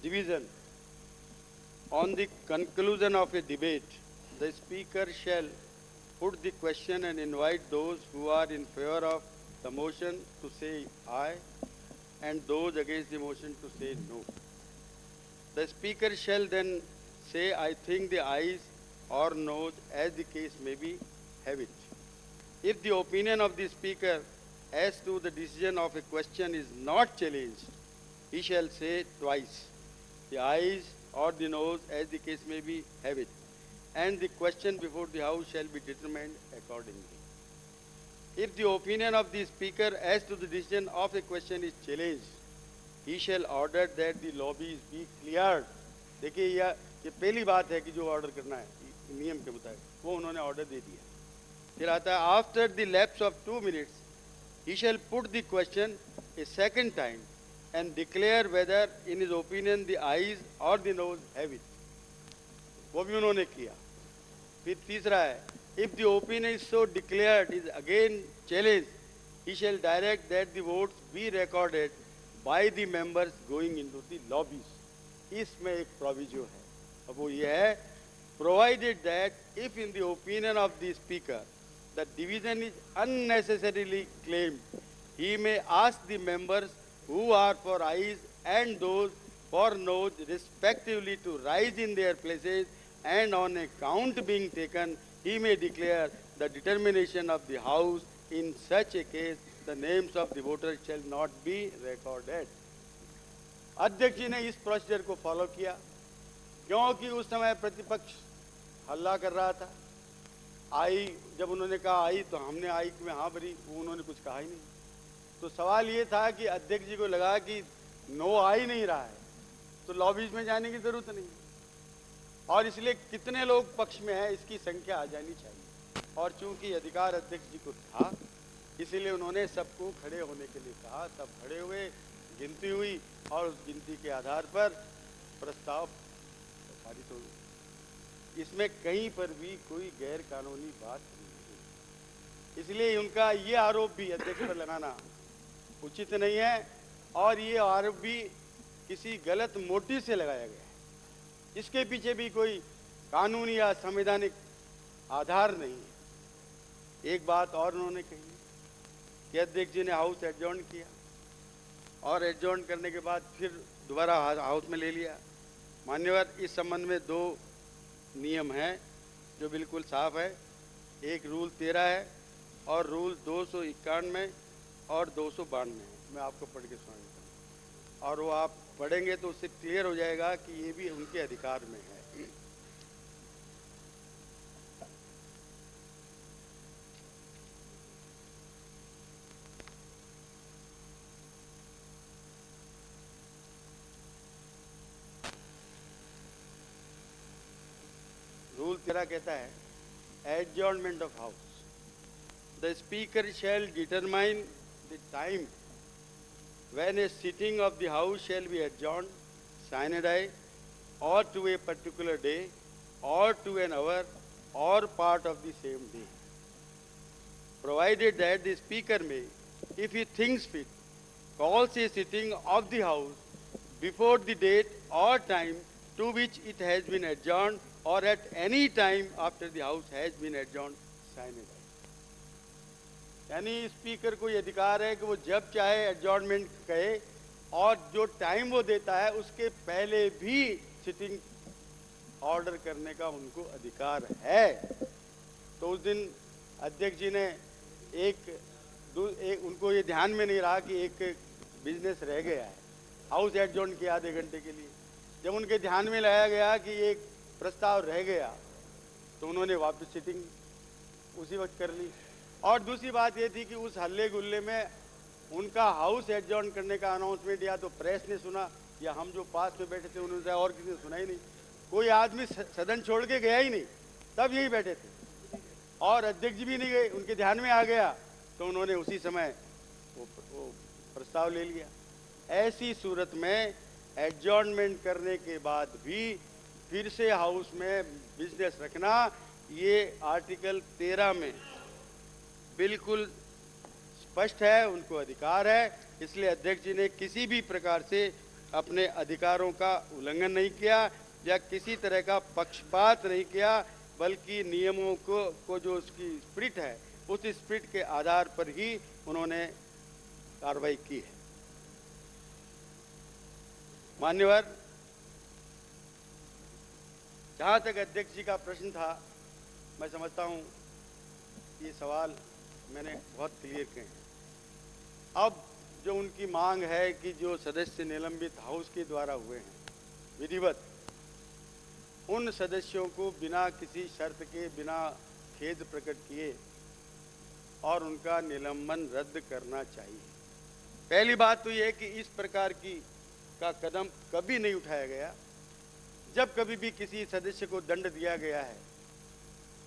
Division. On the conclusion of a debate, the speaker shall put the question and invite those who are in favor of the motion to say aye and those against the motion to say no. The speaker shall then say, I think the ayes or noes, as the case may be, have it. If the opinion of the speaker as to the decision of a question is not challenged, he shall say twice, the ayes or the noes, as the case may be, have it, and the question before the House shall be determined accordingly. If the opinion of the speaker as to the decision of a question is challenged, he shall order that the lobbies be cleared. देखिए ये पहली बात है कि जो ऑर्डर करना है नियम के मुताबिक, वो उन्होंने ऑर्डर दे दिया. फिर आता है, after the lapse of 2 minutes, he shall put the question a second time and declare whether in his opinion the ayes or the noes have it. वो भी उन्होंने किया. फिर तीसरा है, if the opinion is so declared is again challenged, he shall direct that the votes be recorded by the members going into the lobbies. इसमें एक प्रोविजो है, अब वो ये है, provided that if in the opinion of the speaker the division is unnecessarily claimed, he may ask the members who are for ayes and those for noes respectively to rise in their places, and on a count being taken, he may declare the determination of the House. In such a case, the names of the voters shall not be recorded. अध्यक्ष जी ने इस प्रोसीजर को फॉलो किया, क्योंकि उस समय प्रतिपक्ष हल्ला कर रहा था. आई जब उन्होंने कहा आई तो हमने आई में हाँ भरी, वो उन्होंने कुछ कहा ही नहीं. तो सवाल ये था कि अध्यक्ष जी को लगा कि नो आ ही नहीं रहा है तो लॉबीज में जाने की जरूरत नहीं, और इसलिए कितने लोग पक्ष में है इसकी संख्या आ जानी चाहिए. और चूंकि अधिकार अध्यक्ष जी को था, इसीलिए उन्होंने सबको खड़े होने के लिए कहा. सब खड़े हुए, गिनती हुई, और उस गिनती के आधार पर प्रस्ताव पारित हो गया. इसमें कहीं पर भी कोई गैर कानूनी बात नहीं है, इसलिए उनका ये आरोप भी अध्यक्ष पर लगाना उचित नहीं है, और ये आरोप भी किसी गलत मोटिव से लगाया गया है. इसके पीछे भी कोई कानूनी या संवैधानिक आधार नहीं है. एक बात और उन्होंने कही कि अध्यक्ष जी ने हाउस एडजॉर्न किया, और एडजॉर्न करने के बाद फिर दोबारा हाउस में ले लिया. मान्यवर, इस संबंध में 2 नियम हैं जो बिल्कुल साफ है. एक रूल 13 है और रूल 291 और 292 है. मैं आपको पढ़ के सुना देता हूँ, और वो आप पढ़ेंगे तो उससे क्लियर हो जाएगा कि ये भी उनके अधिकार में है. रूल 13 कहता है, adjournment of house. The speaker shall determine the time when a sitting of the House shall be adjourned, sine die, or to a particular day, or to an hour, or part of the same day, provided that the Speaker may, if he thinks fit, calls a sitting of the House before the date or time to which it has been adjourned, or at any time after the House has been adjourned, sine die. यानी स्पीकर को ये अधिकार है कि वो जब चाहे एडजॉर्नमेंट कहे, और जो टाइम वो देता है उसके पहले भी सिटिंग ऑर्डर करने का उनको अधिकार है. तो उस दिन अध्यक्ष जी ने उनको ये ध्यान में नहीं रहा कि एक बिजनेस रह गया है, हाउस एडजॉर्न किया आधे घंटे के लिए. जब उनके ध्यान में लाया गया कि एक प्रस्ताव रह गया तो उन्होंने वापस सिटिंग उसी वक्त कर ली. और दूसरी बात ये थी कि उस हल्ले गुल्ले में उनका हाउस एडजॉर्न करने का अनाउंसमेंट या तो प्रेस ने सुना, या हम जो पास में बैठे थे उन्होंने, और किसी ने सुना ही नहीं. कोई आदमी सदन छोड़ के गया ही नहीं, तब यही बैठे थे, और अध्यक्ष जी भी नहीं गए. उनके ध्यान में आ गया तो उन्होंने उसी समय वो प्रस्ताव ले लिया. ऐसी सूरत में एडजॉर्नमेंट करने के बाद भी फिर से हाउस में बिजनेस रखना, ये आर्टिकल 13 में बिल्कुल स्पष्ट है, उनको अधिकार है. इसलिए अध्यक्ष जी ने किसी भी प्रकार से अपने अधिकारों का उल्लंघन नहीं किया या किसी तरह का पक्षपात नहीं किया, बल्कि नियमों को जो उसकी स्पिरिट है उस स्पिरिट के आधार पर ही उन्होंने कार्रवाई की है. मान्यवर, जहाँ तक अध्यक्ष जी का प्रश्न था, मैं समझता हूँ ये सवाल मैंने बहुत क्लियर कहे हैं। अब जो उनकी मांग है कि जो सदस्य निलंबित हाउस के द्वारा हुए हैं विधिवत, उन सदस्यों को बिना किसी शर्त के, बिना खेद प्रकट किए और उनका निलंबन रद्द करना चाहिए। पहली बात तो यह है कि इस प्रकार की का कदम कभी नहीं उठाया गया। जब कभी भी किसी सदस्य को दंड दिया गया है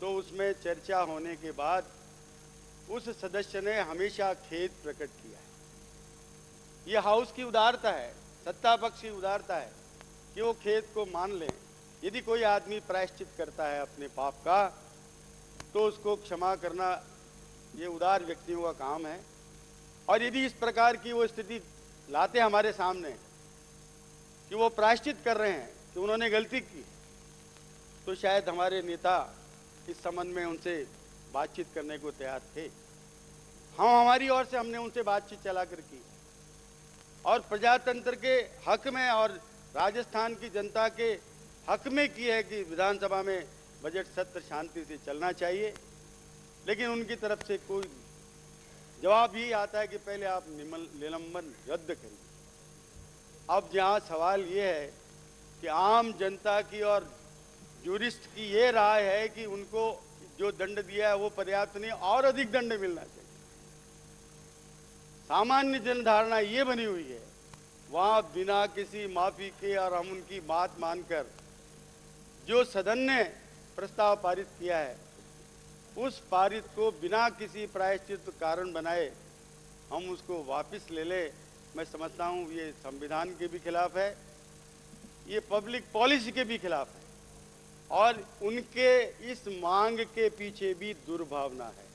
तो उसमें चर्चा होने के बाद उस सदस्य ने हमेशा खेद प्रकट किया है। यह हाउस की उदारता है, सत्ता पक्ष की उदारता है कि वो खेद को मान लें। यदि कोई आदमी प्रायश्चित करता है अपने पाप का तो उसको क्षमा करना ये उदार व्यक्तियों का काम है। और यदि इस प्रकार की वो स्थिति लाते हमारे सामने कि वो प्रायश्चित कर रहे हैं कि उन्होंने गलती की, तो शायद हमारे नेता इस संबंध में उनसे बातचीत करने को तैयार थे। हम हमारी ओर से हमने उनसे बातचीत चलाकर की और प्रजातंत्र के हक में और राजस्थान की जनता के हक में की है कि विधानसभा में बजट सत्र शांति से चलना चाहिए। लेकिन उनकी तरफ से कोई जवाब यही आता है कि पहले आप निलंबन रद्द करिए। अब जहाँ सवाल ये है कि आम जनता की और जूरिस्ट की ये राय है कि उनको जो दंड दिया है वो पर्याप्त नहीं, और अधिक दंड मिलना चाहिए। सामान्य जनधारणा ये बनी हुई है वहाँ बिना किसी माफी के और हम उनकी बात मानकर जो सदन ने प्रस्ताव पारित किया है उस पारित को बिना किसी प्रायश्चित कारण बनाए हम उसको वापस ले ले, मैं समझता हूँ ये संविधान के भी खिलाफ है, ये पब्लिक पॉलिसी के भी खिलाफ है और उनके इस मांग के पीछे भी दुर्भावना है।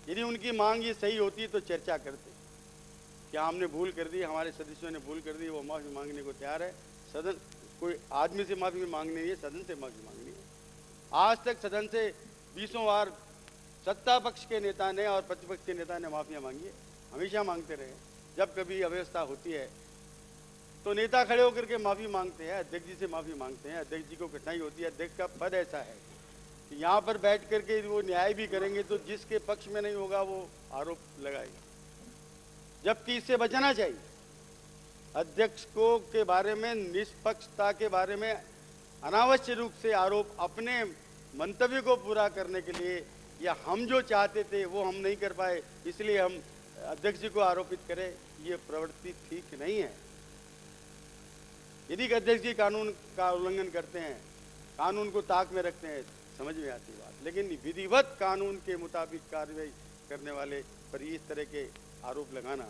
यदि उनकी मांग ये सही होती तो चर्चा करते, क्या हमने भूल कर दी, हमारे सदस्यों ने भूल कर दी, वो माफी मांगने को तैयार है। सदन कोई आदमी से माफी मांगनी है, सदन से माफी मांगनी है। आज तक सदन से 20 बार सत्ता पक्ष के नेता ने और प्रतिपक्ष के नेता ने माफियाँ मांगी है, हमेशा मांगते रहे। जब कभी अव्यवस्था होती है तो नेता खड़े होकर के माफी मांगते हैं, अध्यक्ष जी से माफी मांगते हैं। अध्यक्ष जी को कठिनाई होती है, अध्यक्ष का पद ऐसा है कि यहाँ पर बैठ करके वो न्याय भी करेंगे तो जिसके पक्ष में नहीं होगा वो आरोप लगाएगा, जबकि इससे बचना चाहिए। अध्यक्ष को के बारे में, निष्पक्षता के बारे में अनावश्यक रूप से आरोप अपने मंतव्य को पूरा करने के लिए या हम जो चाहते थे वो हम नहीं कर पाए इसलिए हम अध्यक्ष जी को आरोपित करें, ये प्रवृत्ति ठीक नहीं है। यदि अध्यक्ष जी कानून का उल्लंघन करते हैं, कानून को ताक में रखते हैं, समझ में आती बात, लेकिन विधिवत कानून के मुताबिक कार्रवाई करने वाले पर इस तरह के आरोप लगाना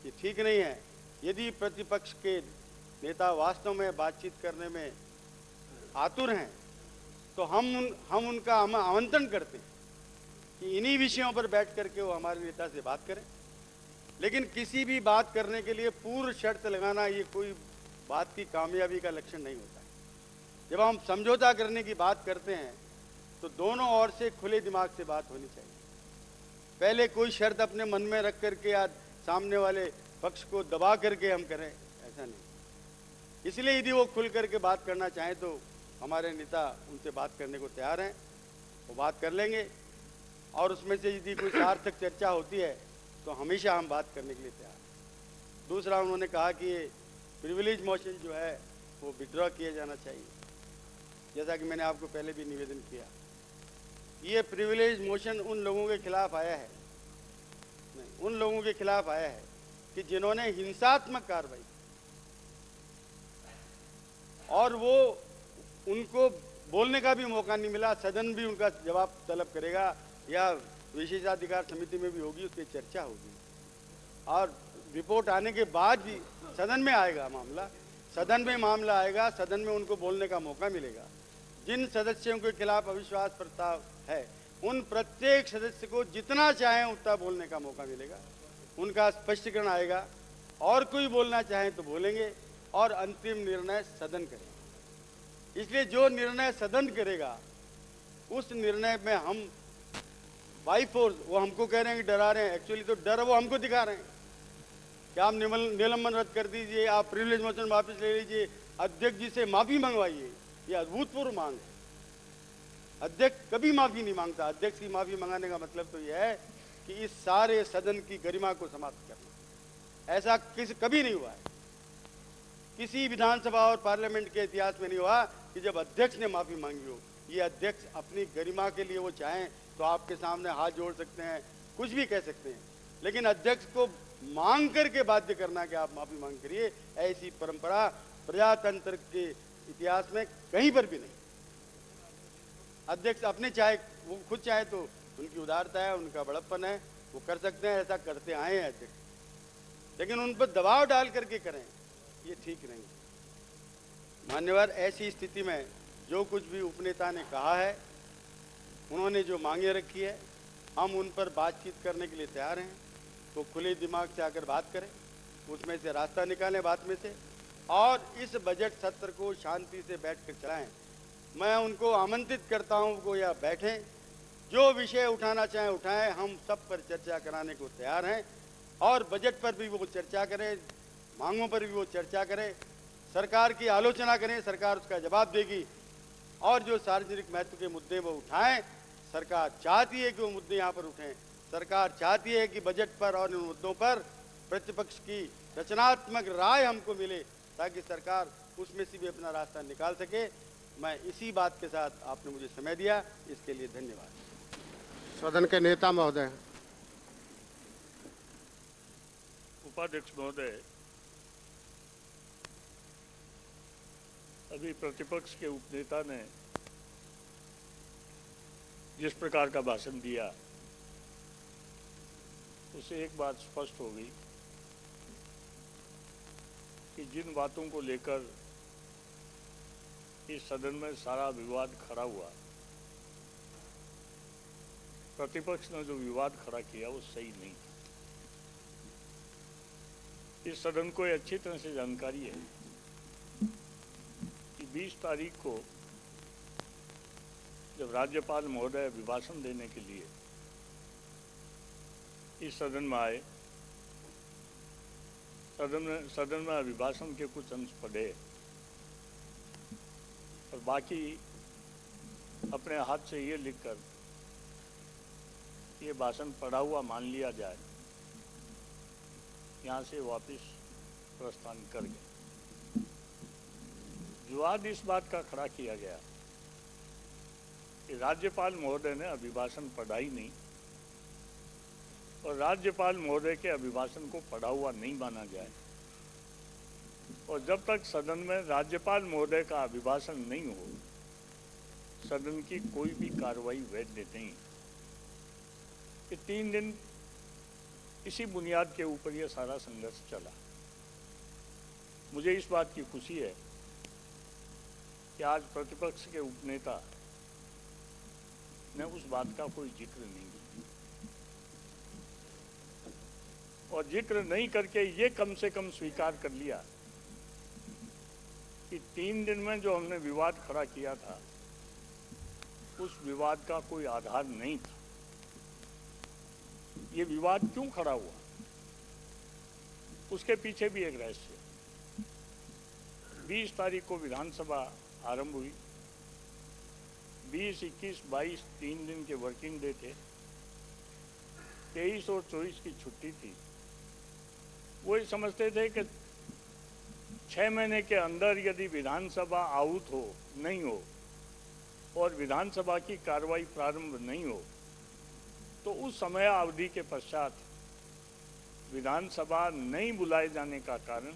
ये ठीक नहीं है। यदि प्रतिपक्ष के नेता वास्तव में बातचीत करने में आतुर हैं तो हम उनका आमंत्रण करते हैं कि इन्हीं विषयों पर बैठ करके वो हमारे नेता से बात करें। लेकिन किसी भी बात करने के लिए पूर्व शर्त लगाना ये कोई बात की कामयाबी का लक्षण नहीं होता है। जब हम समझौता करने की बात करते हैं तो दोनों ओर से खुले दिमाग से बात होनी चाहिए। पहले कोई शर्त अपने मन में रख करके या सामने वाले पक्ष को दबा करके हम करें, ऐसा नहीं। इसलिए यदि वो खुल करके बात करना चाहें तो हमारे नेता उनसे बात करने को तैयार हैं, वो बात कर लेंगे और उसमें से यदि कोई सार्थक चर्चा होती है तो हमेशा हम बात करने के लिए तैयार हैं। दूसरा, उन्होंने कहा कि ये प्रिविलेज मोशन जो है वो विड्रॉ किया जाना चाहिए। जैसा कि मैंने आपको पहले भी निवेदन किया, ये प्रिविलेज मोशन उन लोगों के खिलाफ आया है, नहीं, उन लोगों के खिलाफ आया है कि जिन्होंने हिंसात्मक कार्रवाई और वो उनको बोलने का भी मौका नहीं मिला। सदन भी उनका जवाब तलब करेगा या विशेषाधिकार समिति में भी होगी, उसकी चर्चा होगी और रिपोर्ट आने के बाद भी सदन में आएगा मामला, सदन में मामला आएगा, सदन में उनको बोलने का मौका मिलेगा। जिन सदस्यों के खिलाफ अविश्वास प्रस्ताव है उन प्रत्येक सदस्य को जितना चाहें उतना बोलने का मौका मिलेगा, उनका स्पष्टीकरण आएगा और कोई बोलना चाहें तो बोलेंगे और अंतिम निर्णय सदन करेगा। इसलिए जो निर्णय सदन करेगा उस निर्णय में हम बाई फोर्स, वो हमको कह रहे हैं कि डरा रहे हैं, एक्चुअली तो डर वो हमको दिखा रहे हैं कि आप निलंबन रद्द कर दीजिए, आप प्रिविलेज मोशन वापस ले लीजिए, अध्यक्ष जी से माफी मंगवाइए। ये अभूतपूर्व मांग है। अध्यक्ष कभी माफी नहीं मांगता। अध्यक्ष की माफी मंगाने का मतलब तो यह है कि इस सारे सदन की गरिमा को समाप्त करना। ऐसा कभी नहीं हुआ है, किसी विधानसभा और पार्लियामेंट के इतिहास में नहीं हुआ कि जब अध्यक्ष ने माफी मांगी हो। ये अध्यक्ष अपनी गरिमा के लिए वो चाहें तो आपके सामने हाथ जोड़ सकते हैं, कुछ भी कह सकते हैं, लेकिन अध्यक्ष को मांग करके बाध्य करना कि आप माफी मांग करिए, ऐसी परंपरा प्रजातंत्र के इतिहास में कहीं पर भी नहीं। अध्यक्ष अपने चाहे, वो खुद चाहे तो उनकी उदारता है, उनका बड़प्पन है, वो कर सकते हैं, ऐसा करते आए हैं अध्यक्ष, लेकिन उन पर दबाव डाल करके करें ये ठीक नहीं। मान्यवर, ऐसी स्थिति में जो कुछ भी उपनेता ने कहा है, उन्होंने जो मांगे रखी है, हम उन पर बातचीत करने के लिए तैयार हैं। तो खुले दिमाग से आकर बात करें, उसमें से रास्ता निकालें बात में से, और इस बजट सत्र को शांति से बैठकर चलाएं। मैं उनको आमंत्रित करता हूं वो या बैठें, जो विषय उठाना चाहें उठाएं, हम सब पर चर्चा कराने को तैयार हैं। और बजट पर भी वो चर्चा करें, मांगों पर भी वो चर्चा करें, सरकार की आलोचना करें, सरकार उसका जवाब देगी। और जो सार्वजनिक महत्व के मुद्दे वो उठाएं, सरकार चाहती है कि वो मुद्दे यहाँ पर उठें। सरकार चाहती है कि बजट पर और इन मुद्दों पर प्रतिपक्ष की रचनात्मक राय हमको मिले, ताकि सरकार उसमें से भी अपना रास्ता निकाल सके। मैं इसी बात के साथ, आपने मुझे समय दिया, इसके लिए धन्यवाद। सदन के नेता महोदय। उपाध्यक्ष महोदय, अभी प्रतिपक्ष के उपनेता ने जिस प्रकार का भाषण दिया, उससे एक बात स्पष्ट हो गई कि जिन बातों को लेकर इस सदन में सारा विवाद खड़ा हुआ, प्रतिपक्ष ने जो विवाद खड़ा किया वो सही नहीं था। इस सदन को अच्छी तरह से जानकारी है कि 20 तारीख को जब राज्यपाल महोदय अभिभाषण देने के लिए इस सदन में आए, सदन में अभिभाषण के कुछ अंश पढ़े और बाकी अपने हाथ से ये लिखकर ये भाषण पढ़ा हुआ मान लिया जाए, यहाँ से वापस प्रस्थान कर गए। विवाद इस बात का खड़ा किया गया कि राज्यपाल महोदय ने अभिभाषण पढ़ा ही नहीं और राज्यपाल महोदय के अभिभाषण को पढ़ा हुआ नहीं माना जाए, और जब तक सदन में राज्यपाल महोदय का अभिभाषण नहीं हो, सदन की कोई भी कार्रवाई वैध नहीं। कि 3 दिन इसी बुनियाद के ऊपर यह सारा संघर्ष चला। मुझे इस बात की खुशी है कि आज प्रतिपक्ष के उपनेता ने उस बात का कोई जिक्र नहीं किया, और जिक्र नहीं करके ये कम से कम स्वीकार कर लिया कि 3 दिन में जो हमने विवाद खड़ा किया था, उस विवाद का कोई आधार नहीं था। ये विवाद क्यों खड़ा हुआ, उसके पीछे भी एक रहस्य है। 20 तारीख को विधानसभा आरंभ हुई, 20, 21, 22 3 दिन के वर्किंग डे थे, 23 और 24 की छुट्टी थी। वो ये समझते थे कि 6 महीने के अंदर यदि विधानसभा आहूत हो नहीं हो और विधानसभा की कार्रवाई प्रारंभ नहीं हो, तो उस समय अवधि के पश्चात विधानसभा नहीं बुलाए जाने का कारण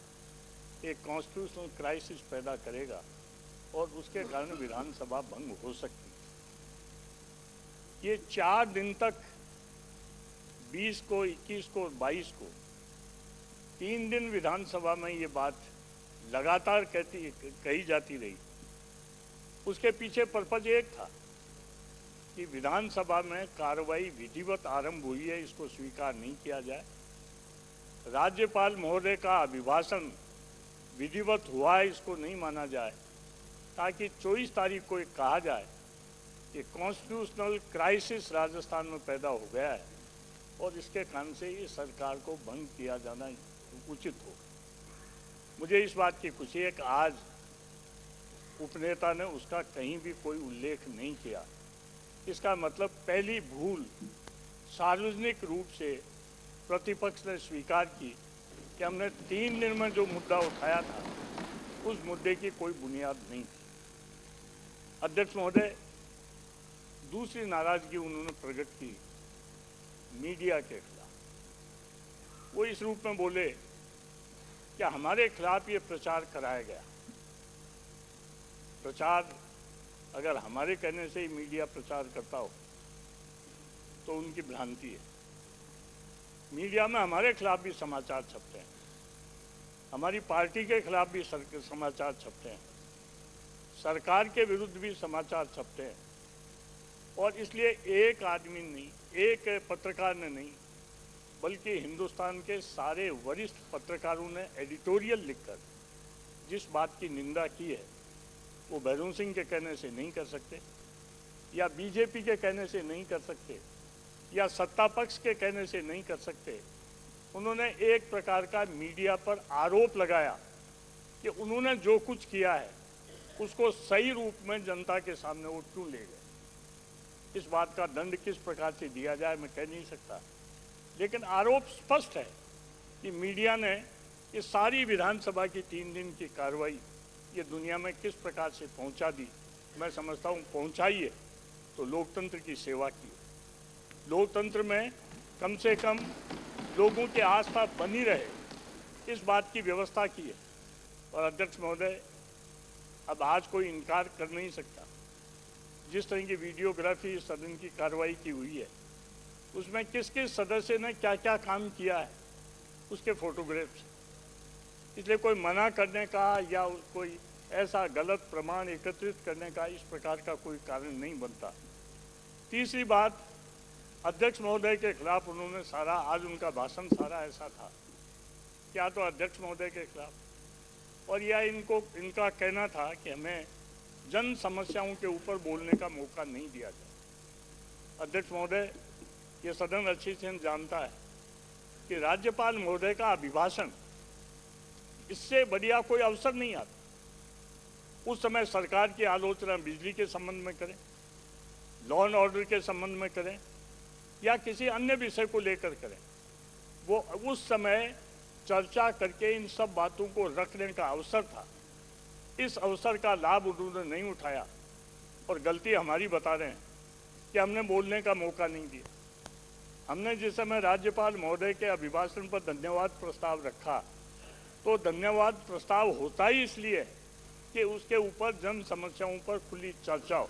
एक कॉन्स्टिट्यूशनल क्राइसिस पैदा करेगा और उसके कारण विधानसभा भंग हो सकती है। ये 4 दिन तक 20 को, 21 को और 22 को 3 दिन विधानसभा में ये बात लगातार कही जाती रही। उसके पीछे पर्पज एक था कि विधानसभा में कार्रवाई विधिवत आरंभ हुई है, इसको स्वीकार नहीं किया जाए। राज्यपाल महोदय का अभिभाषण विधिवत हुआ है, इसको नहीं माना जाए, ताकि 24 तारीख को एक कहा जाए कि कॉन्स्टिट्यूशनल क्राइसिस राजस्थान में पैदा हो गया है और इसके कारण से इस सरकार को भंग किया जाना उचित हो। मुझे इस बात की खुशी है कि आज उपनेता ने उसका कहीं भी कोई उल्लेख नहीं किया। इसका मतलब पहली भूल सार्वजनिक रूप से प्रतिपक्ष ने स्वीकार की कि हमने 3 दिन में जो मुद्दा उठाया था उस मुद्दे की कोई बुनियाद नहीं थी। अध्यक्ष महोदय, दूसरी नाराजगी उन्होंने प्रकट की मीडिया के खिलाफ। वो इस रूप में बोले कि हमारे खिलाफ ये प्रचार कराया गया। प्रचार अगर हमारे कहने से ही मीडिया प्रचार करता हो तो उनकी भ्रांति है। मीडिया में हमारे खिलाफ भी समाचार छपते हैं, हमारी पार्टी के खिलाफ भी समाचार छपते हैं, सरकार के विरुद्ध भी समाचार छपते हैं। और इसलिए एक आदमी नहीं, एक पत्रकार ने नहीं, बल्कि हिंदुस्तान के सारे वरिष्ठ पत्रकारों ने एडिटोरियल लिखकर जिस बात की निंदा की है वो भैरों सिंह के कहने से नहीं कर सकते, या बीजेपी के कहने से नहीं कर सकते, या सत्ता पक्ष के कहने से नहीं कर सकते। उन्होंने एक प्रकार का मीडिया पर आरोप लगाया कि उन्होंने जो कुछ किया है उसको सही रूप में जनता के सामने वो क्यों ले गए। इस बात का दंड किस प्रकार से दिया जाए मैं कह नहीं सकता, लेकिन आरोप स्पष्ट है कि मीडिया ने ये सारी विधानसभा की 3 दिन की कार्रवाई ये दुनिया में किस प्रकार से पहुंचा दी। मैं समझता हूँ पहुंचाई है तो लोकतंत्र की सेवा की। लोकतंत्र में कम से कम लोगों की आस्था बनी रहे इस बात की व्यवस्था की है। और अध्यक्ष महोदय, अब आज कोई इनकार कर नहीं सकता, जिस तरह की वीडियोग्राफी सदन की कार्रवाई की हुई है उसमें किस किस सदस्य ने क्या क्या काम किया है उसके फोटोग्राफ्स। इसलिए कोई मना करने का या कोई ऐसा गलत प्रमाण एकत्रित करने का इस प्रकार का कोई कारण नहीं बनता। तीसरी बात, अध्यक्ष महोदय के खिलाफ उन्होंने सारा, आज उनका भाषण सारा ऐसा था क्या तो अध्यक्ष महोदय के खिलाफ, और यह इनका कहना था कि हमें जन समस्याओं के ऊपर बोलने का मौका नहीं दिया जाए। अध्यक्ष महोदय, ये सदन अच्छी से जानता है कि राज्यपाल महोदय का अभिभाषण, इससे बढ़िया कोई अवसर नहीं आता। उस समय सरकार की आलोचना बिजली के संबंध में करें, लॉ एंड ऑर्डर के संबंध में करें, या किसी अन्य विषय को लेकर करें, वो उस समय चर्चा करके इन सब बातों को रखने का अवसर था। इस अवसर का लाभ उन्होंने नहीं उठाया और गलती हमारी बता रहे हैं कि हमने बोलने का मौका नहीं दिया। हमने जिस समय राज्यपाल महोदय के अभिभाषण पर धन्यवाद प्रस्ताव रखा तो धन्यवाद प्रस्ताव होता ही इसलिए कि उसके ऊपर जन समस्याओं पर खुली चर्चा हो।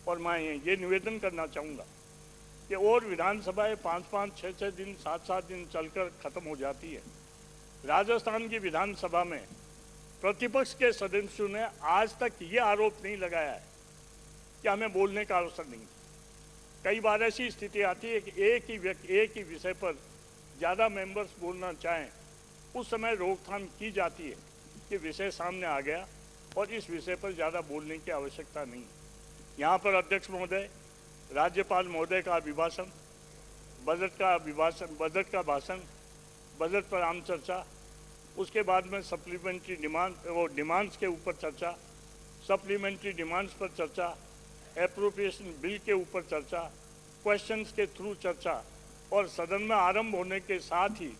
और मैं ये निवेदन करना चाहूँगा कि और विधानसभाएं 5-5, 6-6 दिन, 7-7 दिन चलकर खत्म हो जाती है। राजस्थान की विधानसभा में प्रतिपक्ष के सदस्यों ने आज तक ये आरोप नहीं लगाया है कि हमें बोलने का अवसर नहीं। कई बार ऐसी स्थिति आती है कि एक ही विषय पर ज़्यादा मेंबर्स बोलना चाहें, उस समय रोकथाम की जाती है कि विषय सामने आ गया और इस विषय पर ज़्यादा बोलने की आवश्यकता नहीं। यहाँ पर अध्यक्ष महोदय, राज्यपाल महोदय का अभिभाषण, बजट का भाषण, बजट पर आम चर्चा, उसके बाद में सप्लीमेंट्री डिमांड्स के ऊपर चर्चा, सप्लीमेंट्री डिमांड्स पर चर्चा, एप्रोप्रिएशन बिल के ऊपर चर्चा, क्वेश्चंस के थ्रू चर्चा, और सदन में आरंभ होने के साथ ही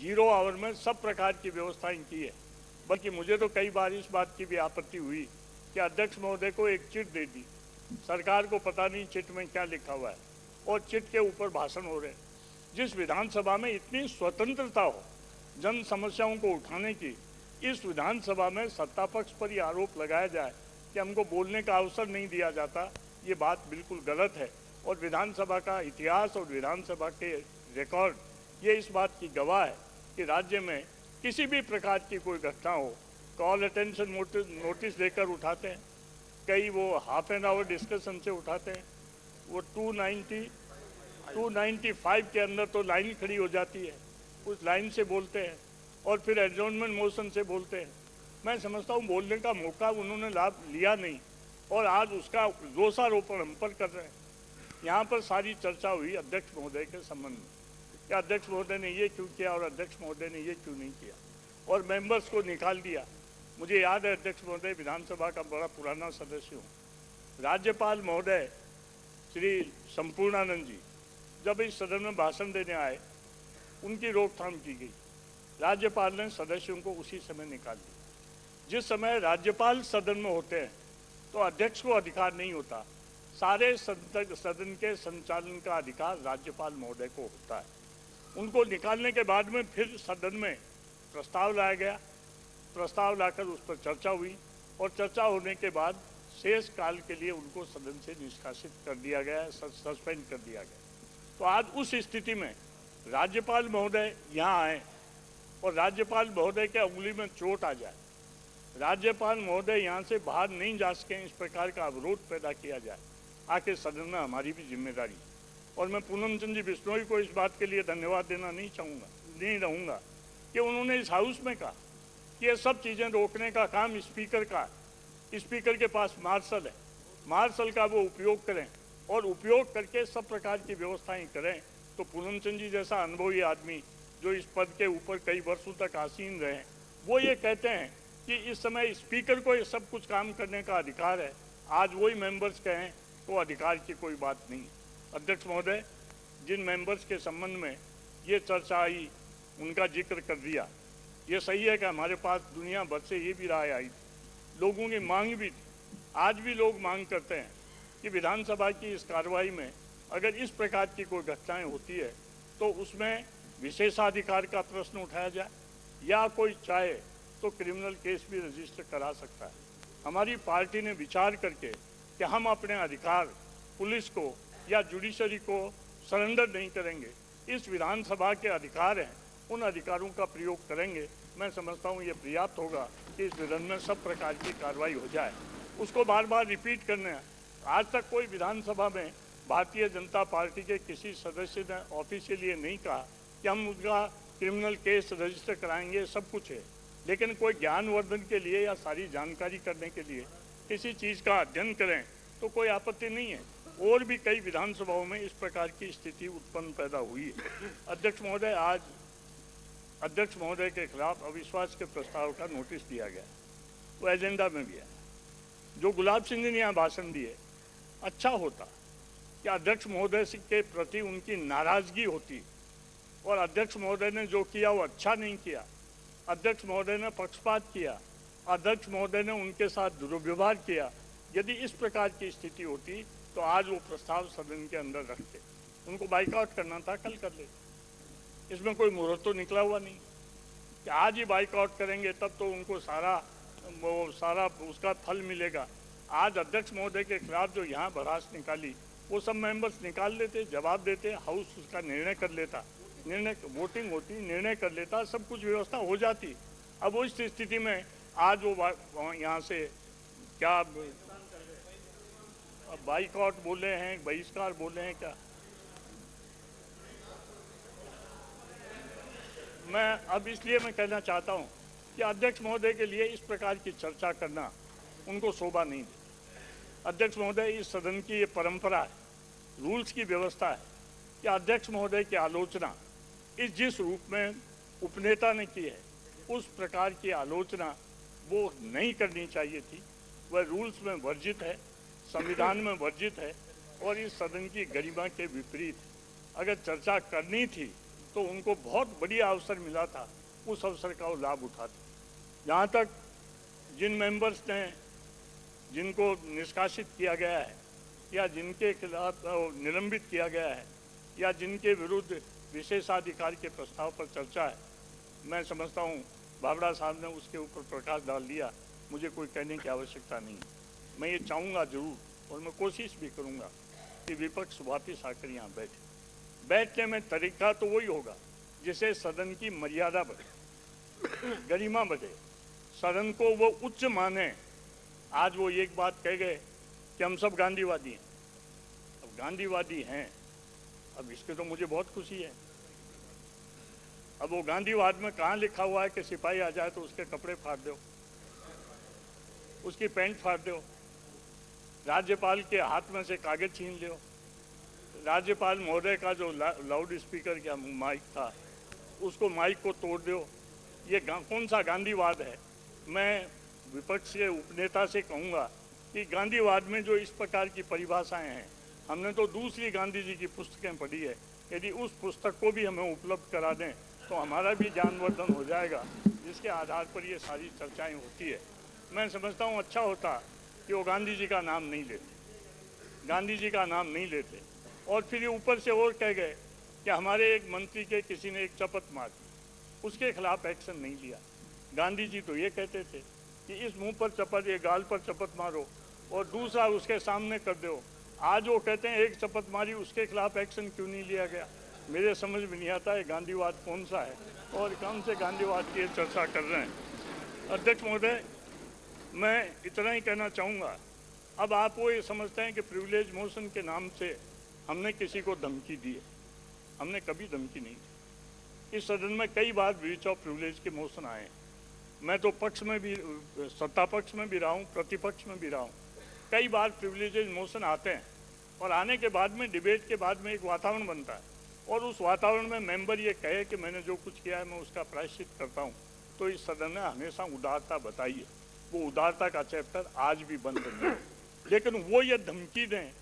0 आवर में सब प्रकार की व्यवस्थाएं की है। बल्कि मुझे तो कई बार इस बात की भी आपत्ति हुई कि अध्यक्ष महोदय को एक चिट दे दी, सरकार को पता नहीं चिट में क्या लिखा हुआ है, और चिट के ऊपर भाषण हो रहे हैं। जिस विधानसभा में इतनी स्वतंत्रता हो जन समस्याओं को उठाने की, इस विधानसभा में सत्ता पक्ष पर ये आरोप लगाया जाए कि हमको बोलने का अवसर नहीं दिया जाता, ये बात बिल्कुल गलत है। और विधानसभा का इतिहास और विधानसभा के रिकॉर्ड ये इस बात की गवाह है कि राज्य में किसी भी प्रकार की कोई घटना हो, कॉल अटेंशन नोटिस लेकर उठाते हैं, कई वो हाफ एन आवर डिस्कशन से उठाते हैं, वो 295 के अंदर तो लाइन खड़ी हो जाती है, उस लाइन से बोलते हैं, और फिर एडजॉर्नमेंट मोशन से बोलते हैं। मैं समझता हूँ बोलने का मौका उन्होंने लाभ लिया नहीं, और आज उसका दोषारोपण हम पर कर रहे हैं। यहाँ पर सारी चर्चा हुई अध्यक्ष महोदय के संबंध में, कि अध्यक्ष महोदय ने ये क्यों किया और अध्यक्ष महोदय ने ये क्यों नहीं किया, और मेंबर्स को निकाल दिया। मुझे याद है अध्यक्ष महोदय विधानसभा का बड़ा पुराना सदस्य हूँ, राज्यपाल महोदय श्री संपूर्णानंद जी जब इस सदन में भाषण देने आए उनकी रोकथाम की गई। राज्यपाल ने सदस्यों को उसी समय निकाल दिया। जिस समय राज्यपाल सदन में होते हैं तो अध्यक्ष को अधिकार नहीं होता, सारे सदन के संचालन का अधिकार राज्यपाल महोदय को होता है। उनको निकालने के बाद में फिर सदन में प्रस्ताव लाया गया, प्रस्ताव लाकर उस पर चर्चा हुई और चर्चा होने के बाद शेष काल के लिए उनको सदन से निष्कासित कर दिया गया, सस्पेंड कर दिया गया। तो आज उस स्थिति में राज्यपाल महोदय यहाँ आए और राज्यपाल महोदय के उंगली में चोट आ जाए, राज्यपाल महोदय यहाँ से बाहर नहीं जा सकें, इस प्रकार का अवरोध पैदा किया जाए, आके सदन में हमारी भी जिम्मेदारी। और मैं पूनम चंद जी बिश्नोई को इस बात के लिए धन्यवाद देना नहीं रहूँगा कि उन्होंने इस हाउस में कहा कि ये सब चीज़ें रोकने का काम स्पीकर का, स्पीकर के पास मार्शल है, मार्शल का वो उपयोग करें और उपयोग करके सब प्रकार की व्यवस्थाएं करें। तो पूनम चंद जी जैसा अनुभवी आदमी जो इस पद के ऊपर कई वर्षों तक आसीन रहे, वो ये कहते हैं कि इस समय स्पीकर को ये सब कुछ काम करने का अधिकार है। आज वही मेंबर्स कहें तो अधिकार की कोई बात नहीं। अध्यक्ष महोदय, जिन मेंबर्स के संबंध में ये चर्चा आई उनका जिक्र कर दिया। ये सही है कि हमारे पास दुनिया भर से ये भी राय आई, लोगों की मांग भी थी। आज भी लोग मांग करते हैं कि विधानसभा की इस कार्रवाई में अगर इस प्रकार की कोई घटनाएं होती है तो उसमें विशेषाधिकार का प्रश्न उठाया जाए, या कोई चाहे तो क्रिमिनल केस भी रजिस्टर करा सकता है। हमारी पार्टी ने विचार करके कि हम अपने अधिकार पुलिस को या जुडिशरी को सरेंडर नहीं करेंगे, इस विधानसभा के अधिकार हैं, उन अधिकारों का प्रयोग करेंगे। मैं समझता हूँ ये पर्याप्त होगा कि इस सदन में सब प्रकार की कार्रवाई हो जाए। उसको बार बार रिपीट करने, आज तक कोई विधानसभा में भारतीय जनता पार्टी के किसी सदस्य ने ऑफिशियली नहीं कहा कि हम उसका क्रिमिनल केस रजिस्टर कराएंगे। सब कुछ है, लेकिन कोई ज्ञानवर्धन के लिए या सारी जानकारी करने के लिए किसी चीज़ का अध्ययन करें तो कोई आपत्ति नहीं है। और भी कई विधानसभाओं में इस प्रकार की स्थिति उत्पन्न पैदा हुई है। अध्यक्ष महोदय, आज अध्यक्ष महोदय के खिलाफ अविश्वास के प्रस्ताव का नोटिस दिया गया, वो एजेंडा में भी है। जो गुलाब सिंह जी ने यहाँ भाषण दिए, अच्छा होता कि अध्यक्ष महोदय के प्रति उनकी नाराजगी होती और अध्यक्ष महोदय ने जो किया वो अच्छा नहीं किया, अध्यक्ष महोदय ने पक्षपात किया, अध्यक्ष महोदय ने उनके साथ दुर्व्यवहार किया। यदि इस प्रकार की स्थिति होती तो आज वो प्रस्ताव सदन के अंदर रखते, उनको बाइकआउट करना था, कल कर लेते। इसमें कोई मुहूर्त तो निकला हुआ नहीं कि आज ही बाइकआउट करेंगे तब तो उनको सारा उसका फल मिलेगा। आज अध्यक्ष महोदय के खिलाफ जो यहाँ भड़ास निकाली वो सब मेंबर्स निकाल लेते, जवाब देते, हाउस उसका निर्णय कर लेता, निर्णय वोटिंग होती, निर्णय कर लेता, सब कुछ व्यवस्था हो जाती। अब वो इस स्थिति में आज वो यहाँ से क्या बाइकआउट बोले हैं, बहिष्कार बोले हैं क्या? मैं अब इसलिए मैं कहना चाहता हूँ कि अध्यक्ष महोदय के लिए इस प्रकार की चर्चा करना उनको शोभा नहीं दे। अध्यक्ष महोदय, इस सदन की ये परंपरा है, रूल्स की व्यवस्था है कि अध्यक्ष महोदय की आलोचना जिस रूप में उपनेता ने की है उस प्रकार की आलोचना वो नहीं करनी चाहिए थी। वह रूल्स में वर्जित है, संविधान में वर्जित है और इस सदन की गरिमा के विपरीत। अगर चर्चा करनी थी तो उनको बहुत बढ़िया अवसर मिला था, उस अवसर का वो लाभ उठाते। जहाँ तक जिन मेंबर्स ने जिनको निष्कासित किया गया है या जिनके खिलाफ निलंबित किया गया है या जिनके विरुद्ध विशेषाधिकार के प्रस्ताव पर चर्चा है, मैं समझता हूँ बाबड़ा साहब ने उसके ऊपर प्रकाश डाल दिया, मुझे कोई कहने की आवश्यकता नहीं। मैं ये चाहूँगा जरूर और मैं कोशिश भी करूँगा कि विपक्ष वापिस आकर यहाँ बैठे। बैठने में तरीका तो वही होगा जिससे सदन की मर्यादा बढ़े, गरिमा बढ़े, सदन को वो उच्च माने। आज वो एक बात कह गए कि हम सब गांधीवादी हैं। अब गांधीवादी हैं, अब इसके तो मुझे बहुत खुशी है। अब वो गांधीवाद में कहाँ लिखा हुआ है कि सिपाही आ जाए तो उसके कपड़े फाड़ दो, उसकी पैंट फाड़ दो, राज्यपाल के हाथ में से कागज छीन लो, राज्यपाल महोदय का जो लाउड स्पीकर या माइक था उसको माइक को तोड़ दो। ये कौन सा गांधीवाद है? मैं विपक्ष के उपनेता से कहूँगा कि गांधीवाद में जो इस प्रकार की परिभाषाएं हैं हमने तो दूसरी गांधी जी की पुस्तकें पढ़ी है। यदि उस पुस्तक को भी हमें उपलब्ध करा दें तो हमारा भी ज्ञानवर्धन हो जाएगा, जिसके आधार पर ये सारी चर्चाएं होती है। मैं समझता हूँ अच्छा होता कि वो गांधी जी का नाम नहीं लेते, गांधी जी का नाम नहीं लेते, और फिर ये ऊपर से और कह गए कि हमारे एक मंत्री के किसी ने एक चपत मार दी, उसके खिलाफ एक्शन नहीं लिया। गांधी जी तो ये कहते थे कि इस मुंह पर चपत, ये गाल पर चपत मारो और दूसरा उसके सामने कर दो। आज वो कहते हैं एक चपत मारी, उसके खिलाफ एक्शन क्यों नहीं लिया गया? मेरे समझ में नहीं आता है गांधीवाद कौन सा है और कौन से गांधीवाद की चर्चा कर रहे हैं। अध्यक्ष महोदय, मैं इतना ही कहना चाहूँगा, अब आप वो ये समझते हैं कि प्रिविलेज मोशन के नाम से हमने किसी को धमकी दी है। हमने कभी धमकी नहीं दी। इस सदन में कई बार ब्रीच ऑफ प्रिविलेज के मोशन आए हैं। मैं तो पक्ष में भी, सत्ता पक्ष में भी रहा हूँ, प्रतिपक्ष में भी रहा हूँ। कई बार प्रिविलेजेज मोशन आते हैं और आने के बाद में, डिबेट के बाद में एक वातावरण बनता है और उस वातावरण में मेंबर ये कहे कि मैंने जो कुछ किया है मैं उसका प्रायश्चित करता हूँ, तो इस सदन ने हमेशा उदारता बताई है। वो उदारता का चैप्टर आज भी बंद नहीं है। लेकिन वो ये धमकी दें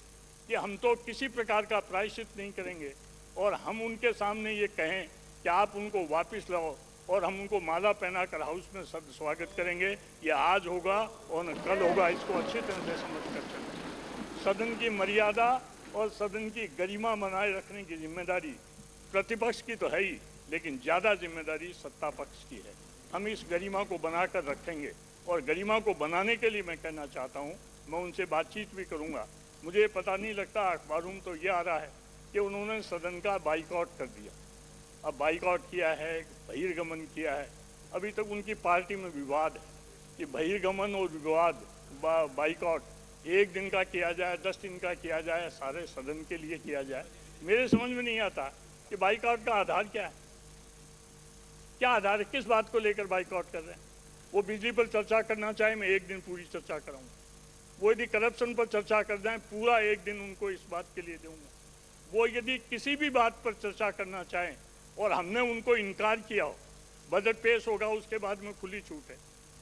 कि हम तो किसी प्रकार का प्रायश्चित नहीं करेंगे और हम उनके सामने ये कहें कि आप उनको वापस लाओ और हम उनको माला पहना कर हाउस में स्वागत करेंगे, ये आज होगा और न कल होगा। इसको अच्छी तरह से समझ कर चलें। सदन की मर्यादा और सदन की गरिमा बनाए रखने की जिम्मेदारी प्रतिपक्ष की तो है ही, लेकिन ज़्यादा जिम्मेदारी सत्ता पक्ष की है। हम इस गरिमा को बनाकर रखेंगे और गरिमा को बनाने के लिए मैं कहना चाहता हूँ, मैं उनसे बातचीत भी करूँगा। मुझे पता नहीं लगता, अखबारों में तो ये आ रहा है कि उन्होंने सदन का बाइकआउट कर दिया। अब बाइकआउट किया है, बहिर्गमन किया है। अभी तक उनकी पार्टी में विवाद है कि बहिर्गमन और विवाद, बाइकआउट 1 दिन का किया जाए, 10 दिन का किया जाए, सारे सदन के लिए किया जाए। मेरे समझ में नहीं आता कि बाइकआउट का आधार क्या है, क्या आधार है, किस बात को लेकर बाइकआउट कर रहे हैं। वो बिजली पर चर्चा करना चाहे, मैं 1 दिन पूरी चर्चा कराऊंगा। वो यदि करप्शन पर चर्चा कर जाए, पूरा 1 दिन उनको इस बात के लिए दूंगा। वो यदि किसी भी बात पर चर्चा करना चाहें और हमने उनको इनकार किया हो, बजट पेश होगा उसके बाद में खुली छूट है।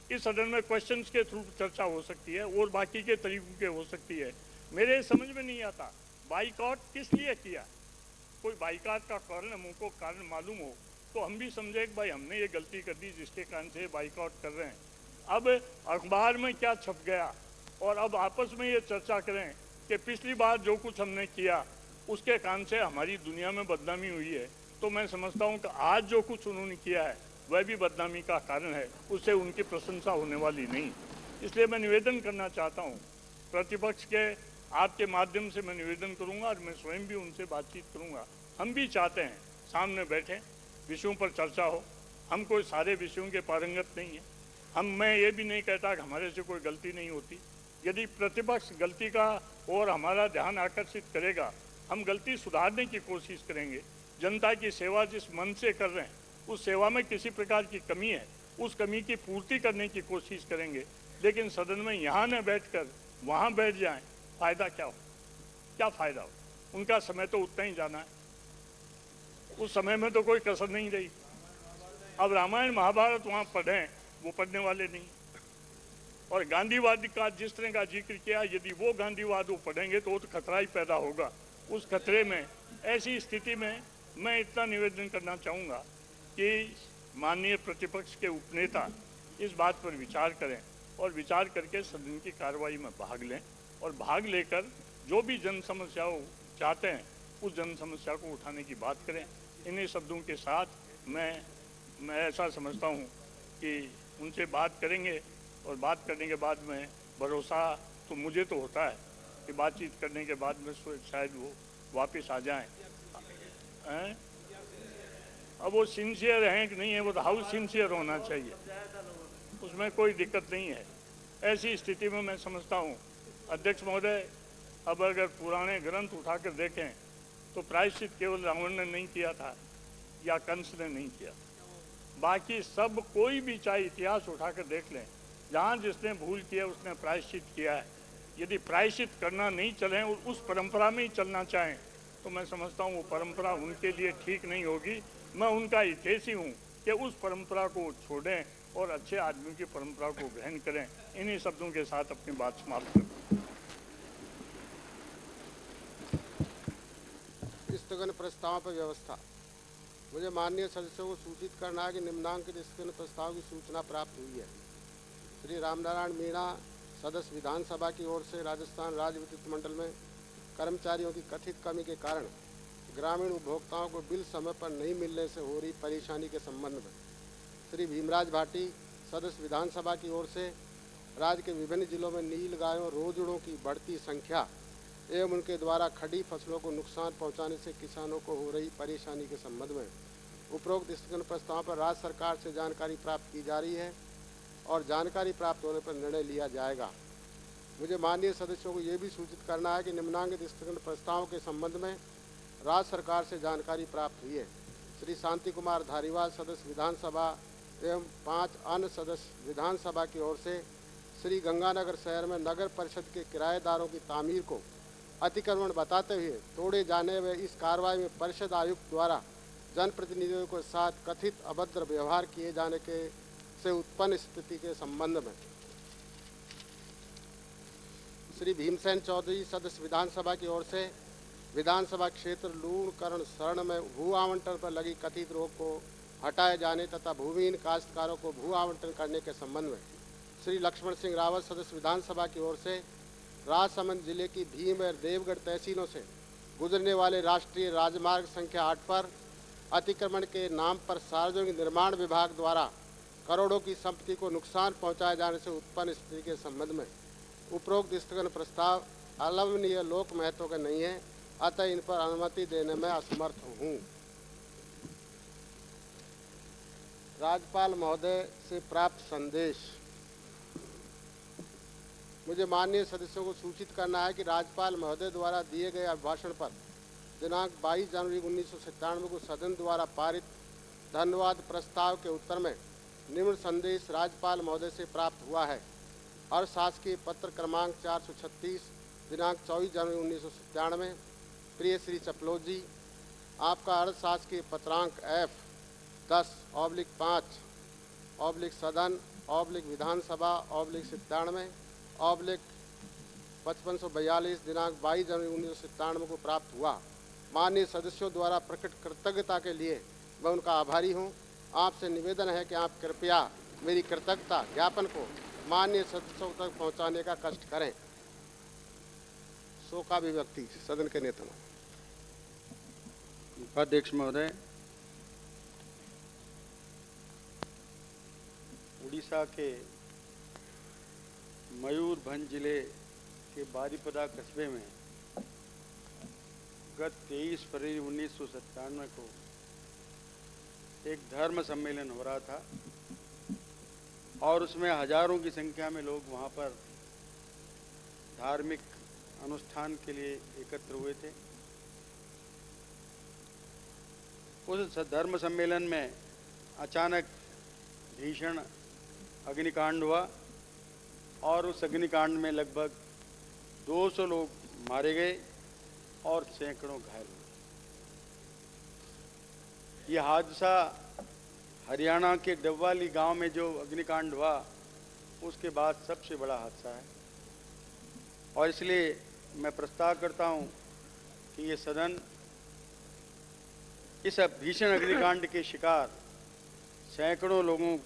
इस सदन में क्वेश्चंस के थ्रू चर्चा हो सकती है और बाकी के तरीकों के हो सकती है। मेरे समझ में नहीं आता बाइकआउट किस लिए किया। कोई बाइकआउट का कारण हमको कारण मालूम हो तो हम भी समझे कि भाई हमने ये गलती कर दी जिसके कारण से बाइकआउट कर रहे हैं। अब अखबार में क्या छप गया और अब आपस में ये चर्चा करें कि पिछली बार जो कुछ हमने किया उसके कारण से हमारी दुनिया में बदनामी हुई है, तो मैं समझता हूँ कि आज जो कुछ उन्होंने किया है वह भी बदनामी का कारण है, उससे उनकी प्रशंसा होने वाली नहीं। इसलिए मैं निवेदन करना चाहता हूँ प्रतिपक्ष के, आपके माध्यम से मैं निवेदन करूँगा और मैं स्वयं भी उनसे बातचीत करूँगा। हम भी चाहते हैं सामने बैठें, विषयों पर चर्चा हो। हम कोई सारे विषयों के पारंगत नहीं है। मैं ये भी नहीं कहता कि हमारे से कोई गलती नहीं होती। यदि प्रतिपक्ष गलती का और हमारा ध्यान आकर्षित करेगा, हम गलती सुधारने की कोशिश करेंगे। जनता की सेवा जिस मन से कर रहे हैं उस सेवा में किसी प्रकार की कमी है, उस कमी की पूर्ति करने की कोशिश करेंगे। लेकिन सदन में यहाँ न बैठकर वहाँ बैठ जाएं, फायदा क्या हो, क्या फ़ायदा हो। उनका समय तो उतना ही जाना है, उस समय में तो कोई कसर नहीं रही। अब रामायण महाभारत वहाँ पढ़ें, वो पढ़ने वाले नहीं। और गांधीवाद का जिस तरह का जिक्र किया, यदि वो गांधीवाद वो पढ़ेंगे तो खतरा ही पैदा होगा। उस खतरे में, ऐसी स्थिति में मैं इतना निवेदन करना चाहूँगा कि माननीय प्रतिपक्ष के उपनेता इस बात पर विचार करें और विचार करके सदन की कार्रवाई में भाग लें और भाग लेकर जो भी जन समस्याओं चाहते हैं उस जन समस्या को उठाने की बात करें। इन्हीं शब्दों के साथ मैं ऐसा समझता हूँ कि उनसे बात करेंगे और बात करने के बाद में भरोसा तो मुझे तो होता है कि बातचीत करने के बाद में शायद वो वापस आ जाएं। अब वो सिंसियर हैं कि नहीं है, वो तो हाउस सिंसियर होना चाहिए, उसमें कोई दिक्कत नहीं है। ऐसी स्थिति में मैं समझता हूँ अध्यक्ष महोदय, अब अगर पुराने ग्रंथ उठाकर देखें तो प्रायश्चित केवल रावण ने नहीं किया था या कंस ने नहीं किया, बाकी सब कोई भी चाहे इतिहास उठाकर देख लें, जहाँ जिसने भूल किया उसने प्रायश्चित किया है। यदि प्रायश्चित करना नहीं चलें और उस परंपरा में ही चलना चाहें तो मैं समझता हूँ वो परंपरा उनके लिए ठीक नहीं होगी। मैं उनका हितैषी हूँ कि उस परंपरा को छोड़ें और अच्छे आदमियों की परंपरा को ग्रहण करें। इन्हीं शब्दों के साथ अपनी बात समाप्त करूँ। स्थगन प्रस्ताव पर व्यवस्था। मुझे माननीय सदस्यों को सूचित करना है कि निम्नांकित स्थगन प्रस्ताव की सूचना प्राप्त हुई है। श्री रामनारायण मीणा, सदस्य विधानसभा की ओर से राजस्थान राज्य विद्युत मंडल में कर्मचारियों की कथित कमी के कारण ग्रामीण उपभोक्ताओं को बिल समय पर नहीं मिलने से हो रही परेशानी के संबंध में श्री भीमराज भाटी, सदस्य विधानसभा की ओर से राज्य के विभिन्न जिलों में नील गायों रोजड़ों की बढ़ती संख्या एवं उनके द्वारा खड़ी फसलों को नुकसान पहुंचाने से किसानों को हो रही परेशानी के संबंध में उपरोक्त स्थगन प्रस्ताव पर राज्य सरकार से जानकारी प्राप्त की जा रही है और जानकारी प्राप्त होने पर निर्णय लिया जाएगा। मुझे माननीय सदस्यों को ये भी सूचित करना है कि निम्नांकित स्थगन प्रस्ताव के संबंध में राज्य सरकार से जानकारी प्राप्त हुई है। श्री शांति कुमार धारीवाल, सदस्य विधानसभा एवं 5 अन्य सदस्य विधानसभा की ओर से श्री गंगानगर शहर में नगर परिषद के किराएदारों की तामीर को अतिक्रमण बताते हुए तोड़े जाने व इस कार्रवाई में परिषद आयुक्त द्वारा जनप्रतिनिधियों के साथ कथित अभद्र व्यवहार किए जाने से उत्पन्न स्थिति के संबंध में श्री भीमसेन चौधरी, सदस्य विधानसभा की ओर से विधानसभा क्षेत्र लूणकरण शरण में भू आवंटन पर लगी कथित रोक को हटाए जाने तथा भूमिहीन काश्तकारों को भू आवंटन करने के संबंध में श्री लक्ष्मण सिंह रावत, सदस्य विधानसभा की ओर से राजसमंद जिले की भीम और देवगढ़ तहसीलों से गुजरने वाले राष्ट्रीय राजमार्ग संख्या 8 पर अतिक्रमण के नाम पर सार्वजनिक निर्माण विभाग द्वारा करोड़ों की संपत्ति को नुकसान पहुंचाए जाने से उत्पन्न स्थिति के संबंध में उपरोक्त स्थगन प्रस्ताव अलवनीय लोक महत्व का नहीं है, अतः इन पर अनुमति देने में असमर्थ हूँ। राज्यपाल महोदय से प्राप्त संदेश। मुझे माननीय सदस्यों को सूचित करना है कि राज्यपाल महोदय द्वारा दिए गए अभिभाषण पर दिनांक 22 जनवरी 1997 को सदन द्वारा पारित धन्यवाद प्रस्ताव के उत्तर में निम्न संदेश राज्यपाल महोदय से प्राप्त हुआ है और शासकीय पत्र क्रमांक 436 दिनांक 24 जनवरी 1997। प्रिय श्री चपलोत जी, आपका अर्थ शासकीय पत्रांक F10/5/विधानसभा/97/5542 दिनांक 22 जनवरी 1997 को प्राप्त हुआ। माननीय सदस्यों द्वारा प्रकट कृतज्ञता के लिए मैं उनका आभारी हूं। आपसे निवेदन है कि आप कृपया मेरी कृतज्ञता ज्ञापन को माननीय सदस्यों तक पहुंचाने का कष्ट करें। शोकाभिव्यक्ति सदन के नेता। उपाध्यक्ष महोदय, उड़ीसा के मयूरभंज जिले के बारीपदा कस्बे में गत 23 फरवरी 1997 को एक धर्म सम्मेलन हो रहा था और उसमें हजारों की संख्या में लोग वहाँ पर धार्मिक अनुष्ठान के लिए एकत्र हुए थे। उस धर्म सम्मेलन में अचानक भीषण अग्निकांड हुआ और उस अग्निकांड में लगभग 200 लोग मारे गए और सैकड़ों घायल हुए। यह हादसा हरियाणा के डबवाली गांव में जो अग्निकांड हुआ उसके बाद सबसे बड़ा हादसा है और इसलिए मैं प्रस्ताव करता हूं कि ये सदन इस भीषण अग्निकांड के शिकार सैकड़ों लोगों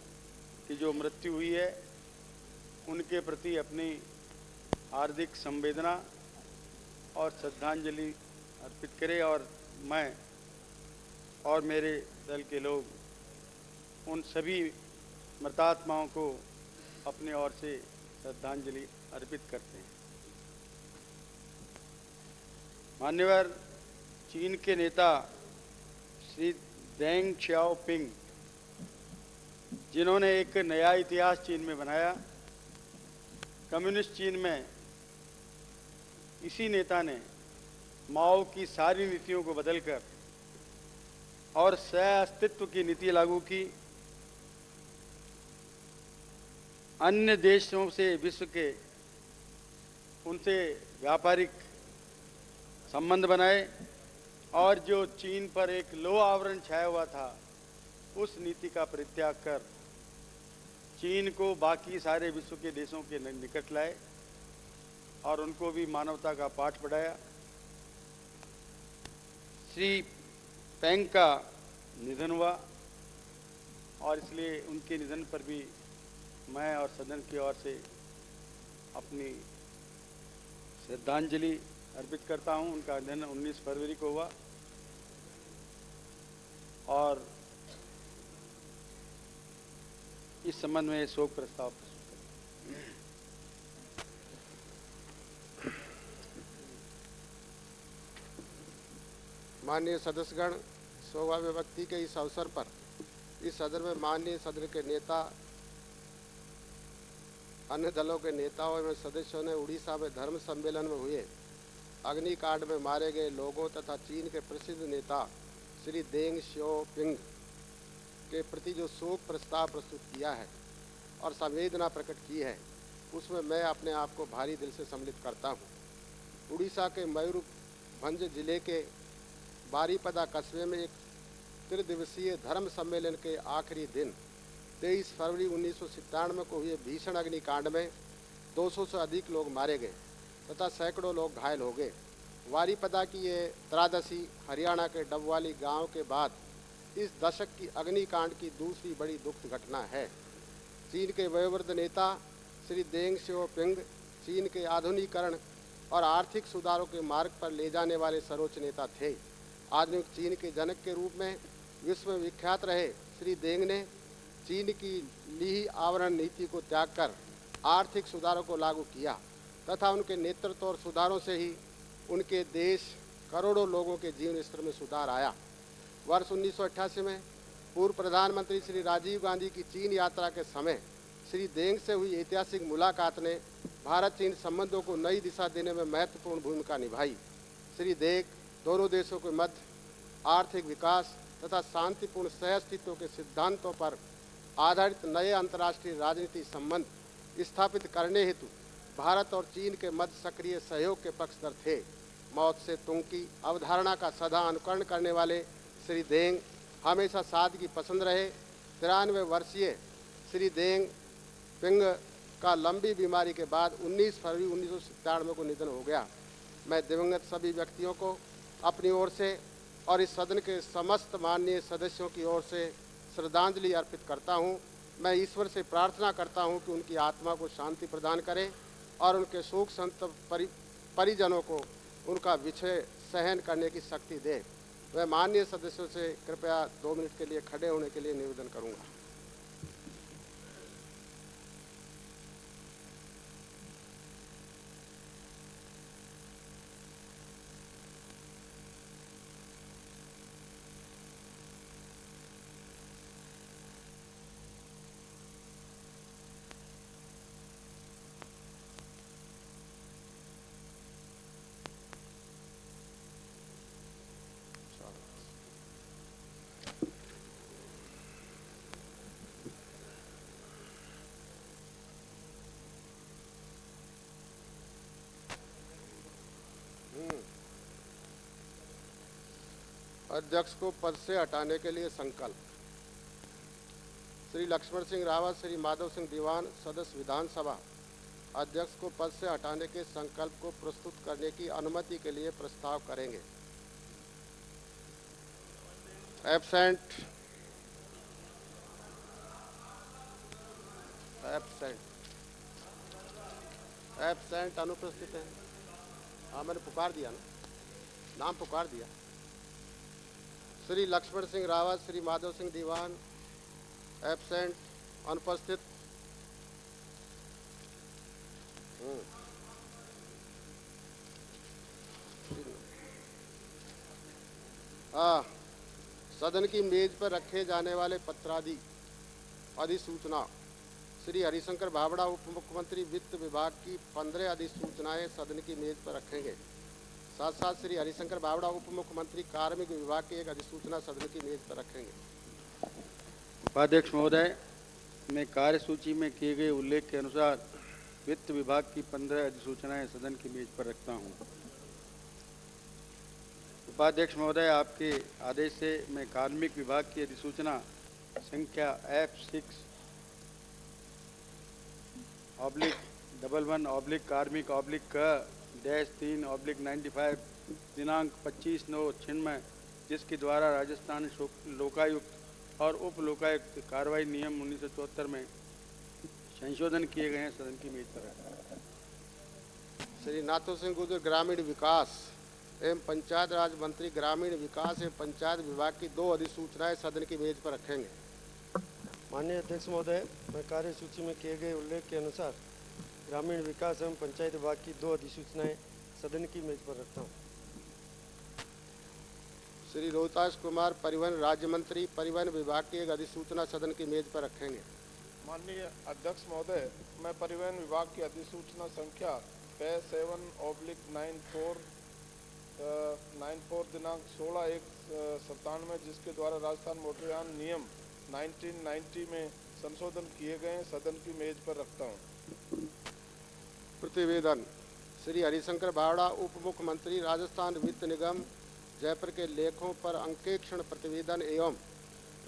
की जो मृत्यु हुई है उनके प्रति अपनी हार्दिक संवेदना और श्रद्धांजलि अर्पित करे और मैं और मेरे दल के लोग उन सभी मृतात्माओं को अपने ओर से श्रद्धांजलि अर्पित करते हैं। मान्यवर चीन के नेता श्री डेंग शियाओपिंग, जिन्होंने एक नया इतिहास चीन में बनाया, कम्युनिस्ट चीन में इसी नेता ने माओ की सारी नीतियों को बदलकर और सह अस्तित्व की नीति लागू की। अन्य देशों से विश्व के उनसे व्यापारिक संबंध बनाए और जो चीन पर एक लो आवरण छाया हुआ था उस नीति का परित्याग कर चीन को बाकी सारे विश्व के देशों के निकट लाए और उनको भी मानवता का पाठ पढ़ाया। श्री पेंग का निधन हुआ और इसलिए उनके निधन पर भी मैं और सदन की ओर से अपनी श्रद्धांजलि अर्पित करता हूं। उनका निधन 19 फरवरी को हुआ और इस संबंध में शोक प्रस्ताव प्रस्तुत करें। माननीय सदस्यगण, सौभाग्य व्यक्ति के इस अवसर पर इस सदन में माननीय सदन के नेता, अन्य दलों के नेताओं एवं सदस्यों ने उड़ीसा में धर्म सम्मेलन में हुए अग्निकांड में मारे गए लोगों तथा चीन के प्रसिद्ध नेता श्री देंग शियोपिंग के प्रति जो शोक प्रस्ताव प्रस्तुत किया है और संवेदना प्रकट की है, उसमें मैं अपने आप को भारी दिल से सम्मिलित करता हूँ। उड़ीसा के मयूरभंज जिले के बारीपदा कस्बे में एक त्रिदिवसीय धर्म सम्मेलन के आखिरी दिन 23 फरवरी 1997 को हुए भीषण अग्निकांड में 200 से अधिक लोग मारे गए तथा सैकड़ों लोग घायल हो गए। वारीपदा की ये त्रादशी हरियाणा के डबवाली गांव के बाद इस दशक की अग्निकांड की दूसरी बड़ी दुखद घटना है। चीन के वयोवृद्ध नेता श्री देंग शियोपिंग चीन के आधुनिकीकरण और आर्थिक सुधारों के मार्ग पर ले जाने वाले सर्वोच्च नेता थे। आधुनिक चीन के जनक के रूप में विश्व में विख्यात रहे श्री देंग ने चीन की ली आवरण नीति को त्याग कर आर्थिक सुधारों को लागू किया तथा उनके नेतृत्व और सुधारों से ही उनके देश करोड़ों लोगों के जीवन स्तर में सुधार आया। वर्ष 1988 में पूर्व प्रधानमंत्री श्री राजीव गांधी की चीन यात्रा के समय श्री देंग से हुई ऐतिहासिक मुलाकात ने भारत चीन संबंधों को नई दिशा देने में महत्वपूर्ण भूमिका निभाई। श्री देंग दोनों देशों के मध्य आर्थिक विकास तथा शांतिपूर्ण सहअस्तित्व के सिद्धांतों पर आधारित नए अंतर्राष्ट्रीय राजनीतिक संबंध स्थापित करने हेतु भारत और चीन के मध्य सक्रिय सहयोग के पक्षधर थे। मौत से तुंग की अवधारणा का सदा अनुकरण करने वाले श्री देंग हमेशा सादगी पसंद रहे। 93 वर्षीय श्री देंग पिंग का लंबी बीमारी के बाद 19 फरवरी 1997 को निधन हो गया। मैं दिवंगत सभी व्यक्तियों को अपनी ओर से और इस सदन के समस्त माननीय सदस्यों की ओर से श्रद्धांजलि अर्पित करता हूं। मैं ईश्वर से प्रार्थना करता हूं कि उनकी आत्मा को शांति प्रदान करें और उनके शोक संतप्त परिजनों को उनका विषय सहन करने की शक्ति दे। मैं माननीय सदस्यों से कृपया 2 मिनट के लिए खड़े होने के लिए निवेदन करूंगा। अध्यक्ष को पद से हटाने के लिए संकल्प। श्री लक्ष्मण सिंह रावत, श्री माधव सिंह दीवान, सदस्य विधानसभा अध्यक्ष को पद से हटाने के संकल्प को प्रस्तुत करने की अनुमति के लिए प्रस्ताव करेंगे। एब्सेंट अनुपस्थित है। हाँ, मैंने पुकार दिया ना, नाम पुकार दिया। श्री लक्ष्मण सिंह रावत, श्री माधव सिंह दीवान एब्सेंट, अनुपस्थित। सदन की मेज पर रखे जाने वाले पत्रादि अधिसूचना। श्री हरिशंकर भावड़ा उप मुख्यमंत्री वित्त विभाग की 15 अधिसूचनाएं सदन की मेज पर रखेंगे। साथ साथ श्री हरिशंकर भावड़ा उप मुख्यमंत्री कार्मिक विभाग की एक अधिसूचना सदन की मेज पर रखेंगे। उपाध्यक्ष महोदय, मैं कार्यसूची में किए गए उल्लेख के अनुसार वित्त विभाग की 15 अधिसूचनाएं सदन की मेज पर रखता हूं। उपाध्यक्ष महोदय, आपके आदेश से मैं कार्मिक विभाग की अधिसूचना संख्या F6/11/कार्मिक/3/95 दिनांक 25/9/96 जिसके द्वारा राजस्थान लोकायुक्त और उप लोकायुक्त कार्रवाई नियम 1974 में संशोधन किए गए हैं, सदन की मेज पर रखा। श्री नाथू सिंह गुर्जर ग्रामीण विकास एवं पंचायत राज मंत्री ग्रामीण विकास एवं पंचायत विभाग की 2 अधिसूचनाएं सदन की मेज पर रखेंगे। माननीय अध्यक्ष महोदय, मैं कार्यसूची में किए गए उल्लेख के अनुसार ग्रामीण विकास एवं पंचायत विभाग की 2 अधिसूचनाएं सदन की मेज पर रखता हूं। श्री रोहतास कुमार परिवहन राज्य मंत्री परिवहन विभाग की एक अधिसूचना सदन की मेज पर रखेंगे। माननीय अध्यक्ष महोदय, मैं परिवहन विभाग की अधिसूचना संख्या 7/94 दिनांक 16/1/97 जिसके द्वारा राजस्थान मोटरयान नियम 1990 में संशोधन किए गए हैं, सदन की मेज पर रखता हूं। प्रतिवेदन श्री हरिशंकर भावड़ा उप मुख्यमंत्री राजस्थान वित्त निगम जयपुर के लेखों पर अंकेक्षण प्रतिवेदन एवं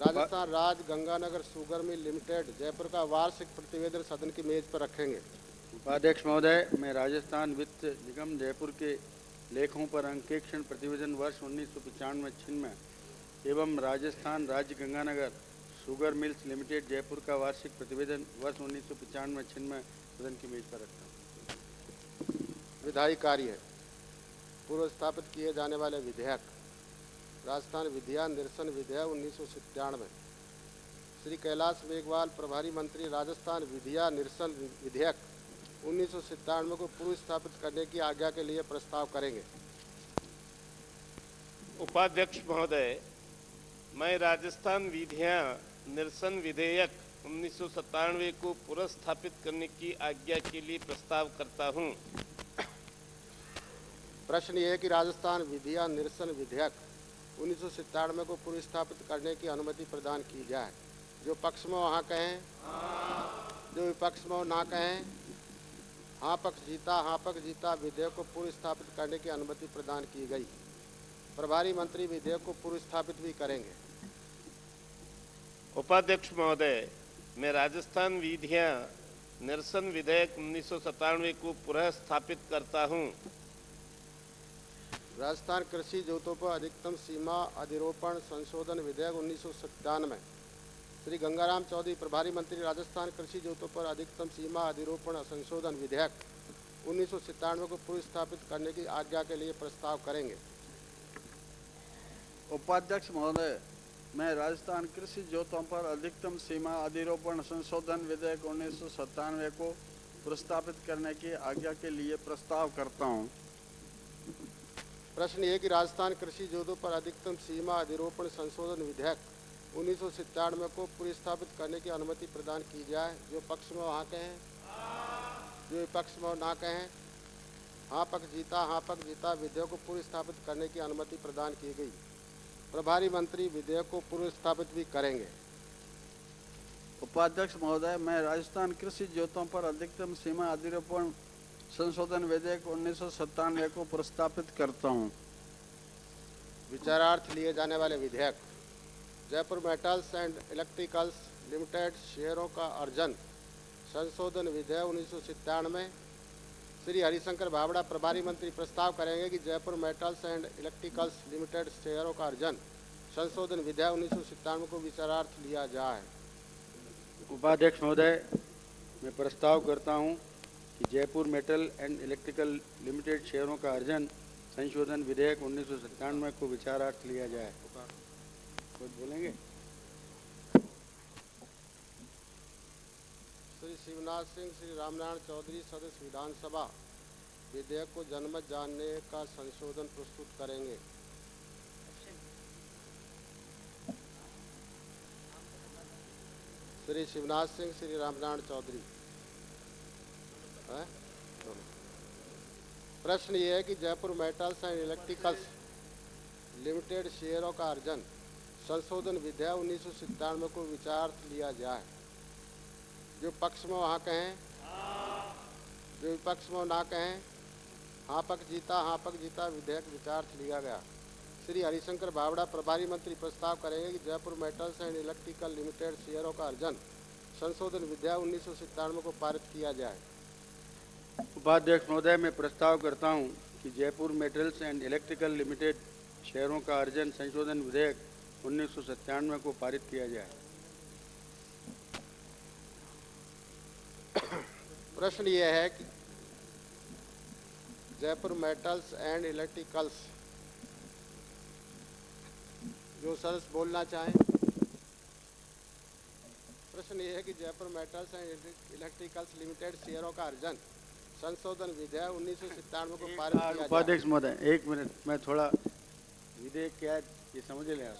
राजस्थान राज्य Ganganagar sugar mill limited Jaipur का वार्षिक प्रतिवेदन सदन की मेज पर रखेंगे। उपाध्यक्ष महोदय, मैं राजस्थान वित्त निगम जयपुर के लेखों पर अंकेक्षण प्रतिवेदन वर्ष 1995-96 एवं राजस्थान राज्य Ganganagar sugar mills limited Jaipur का वार्षिक प्रतिवेदन वर्ष 1995-96 सदन की मेज पर रखता हूँ। विधायी कार्य पूर्व स्थापित किए जाने वाले विधेयक राजस्थान विधिया निरसन विधेयक 1997। श्री कैलाश मेघवाल प्रभारी मंत्री राजस्थान विधिया निरसन विधेयक 1997 को पूर्व स्थापित करने की आज्ञा के लिए प्रस्ताव करेंगे। उपाध्यक्ष महोदय, मैं राजस्थान विधिया निरसन विधेयक 1997 को पुनर्स्थापित करने की आज्ञा के लिए प्रस्ताव करता हूं। प्रश्न ये है कि राजस्थान विधिया निरसन विधेयक 1997 को पूर्व स्थापित करने की अनुमति प्रदान की जाए। जो पक्ष में हाँ कहें, जो विपक्ष में ना कहें। हाँ पक्ष जीता विधेयक को पूर्व स्थापित करने की अनुमति प्रदान की गई। प्रभारी मंत्री विधेयक को पूर्व स्थापित भी करेंगे। उपाध्यक्ष महोदय, मैं राजस्थान विधिया निरसन विधेयक 1997 को पुनः स्थापित करता हूं। राजस्थान कृषि जोतों पर अधिकतम सीमा अधिरोपण संशोधन विधेयक 1997। श्री गंगाराम चौधरी प्रभारी मंत्री राजस्थान कृषि जोतों पर अधिकतम सीमा अधिरोपण संशोधन विधेयक 1997 को पूर्व स्थापित करने की आज्ञा के लिए प्रस्ताव करेंगे। उपाध्यक्ष महोदय, मैं राजस्थान कृषि जोतों पर अधिकतम सीमा अधिरोपण संशोधन विधेयक 1997 को प्रस्तावित करने की आज्ञा के लिए प्रस्ताव करता हूं। प्रश्न ये कि राजस्थान कृषि जोतों पर अधिकतम सीमा अधिरोपण संशोधन विधेयक 1997 को पूर्व स्थापित करने की अनुमति प्रदान की जाए। जो पक्ष में हाँ कहें, जो विपक्ष में ना कहें। हाँ पक्ष जीता विधेयक को पूर्व स्थापित करने की अनुमति प्रदान की गई। प्रभारी मंत्री विधेयक को पूर्व स्थापित भी करेंगे। उपाध्यक्ष महोदय, मैं राजस्थान कृषि जोतों पर अधिकतम सीमा अधिरोपण संशोधन विधेयक 1997 को प्रस्तावित करता हूं। विचारार्थ लिए जाने वाले विधेयक Jaipur metals and electricals limited शेयरों का अर्जन संशोधन विधेयक 1997। श्री हरिशंकर भावड़ा प्रभारी मंत्री प्रस्ताव करेंगे कि Jaipur metals and electricals limited शेयरों का अर्जन संशोधन विधेयक 1997 को विचारार्थ लिया जाए। उपाध्यक्ष महोदय, मैं प्रस्ताव करता हूं कि Jaipur metal and electrical limited शेयरों का अर्जन संशोधन विधेयक 1997 को विचारार्थ लिया जाए। कुछ बोलेंगे? श्री शिवनाथ सिंह श्री रामनारायण चौधरी सदस्य विधानसभा विधेयक को जनमत जानने का संशोधन प्रस्तुत करेंगे। श्री शिवनाथ सिंह श्री रामनारायण चौधरी। प्रश्न ये है कि Jaipur metals and electricals limited शेयरों का अर्जन संशोधन विधेयक 1997 को विचारार्थ लिया जाए। जो पक्ष में हाँ कहें, जो विपक्ष में ना कहें। हाँ पक्ष जीता विधेयक विचारार्थ लिया गया। श्री हरिशंकर भावड़ा प्रभारी मंत्री प्रस्ताव करेंगे कि Jaipur metals and electrical limited शेयरों का अर्जन संशोधन विधेयक 1997 को पारित किया जाए। उपाध्यक्ष महोदय, मैं प्रस्ताव करता हूं कि Jaipur metals and electrical limited शेयरों का अर्जन संशोधन विधेयक 1997 को पारित किया जाए। प्रश्न ये है कि जयपुर मेटल्स एंड इलेक्ट्रिकल्स, जो सदस्य बोलना चाहें। प्रश्न ये है कि Jaipur metals and electricals limited शेयरों का अर्जन संशोधन विधेयक 1997 को पारित किया जाए। उपाध्यक्ष महोदय, एक मिनट, मैं थोड़ा विधेयक क्या है ये समझ लें आप।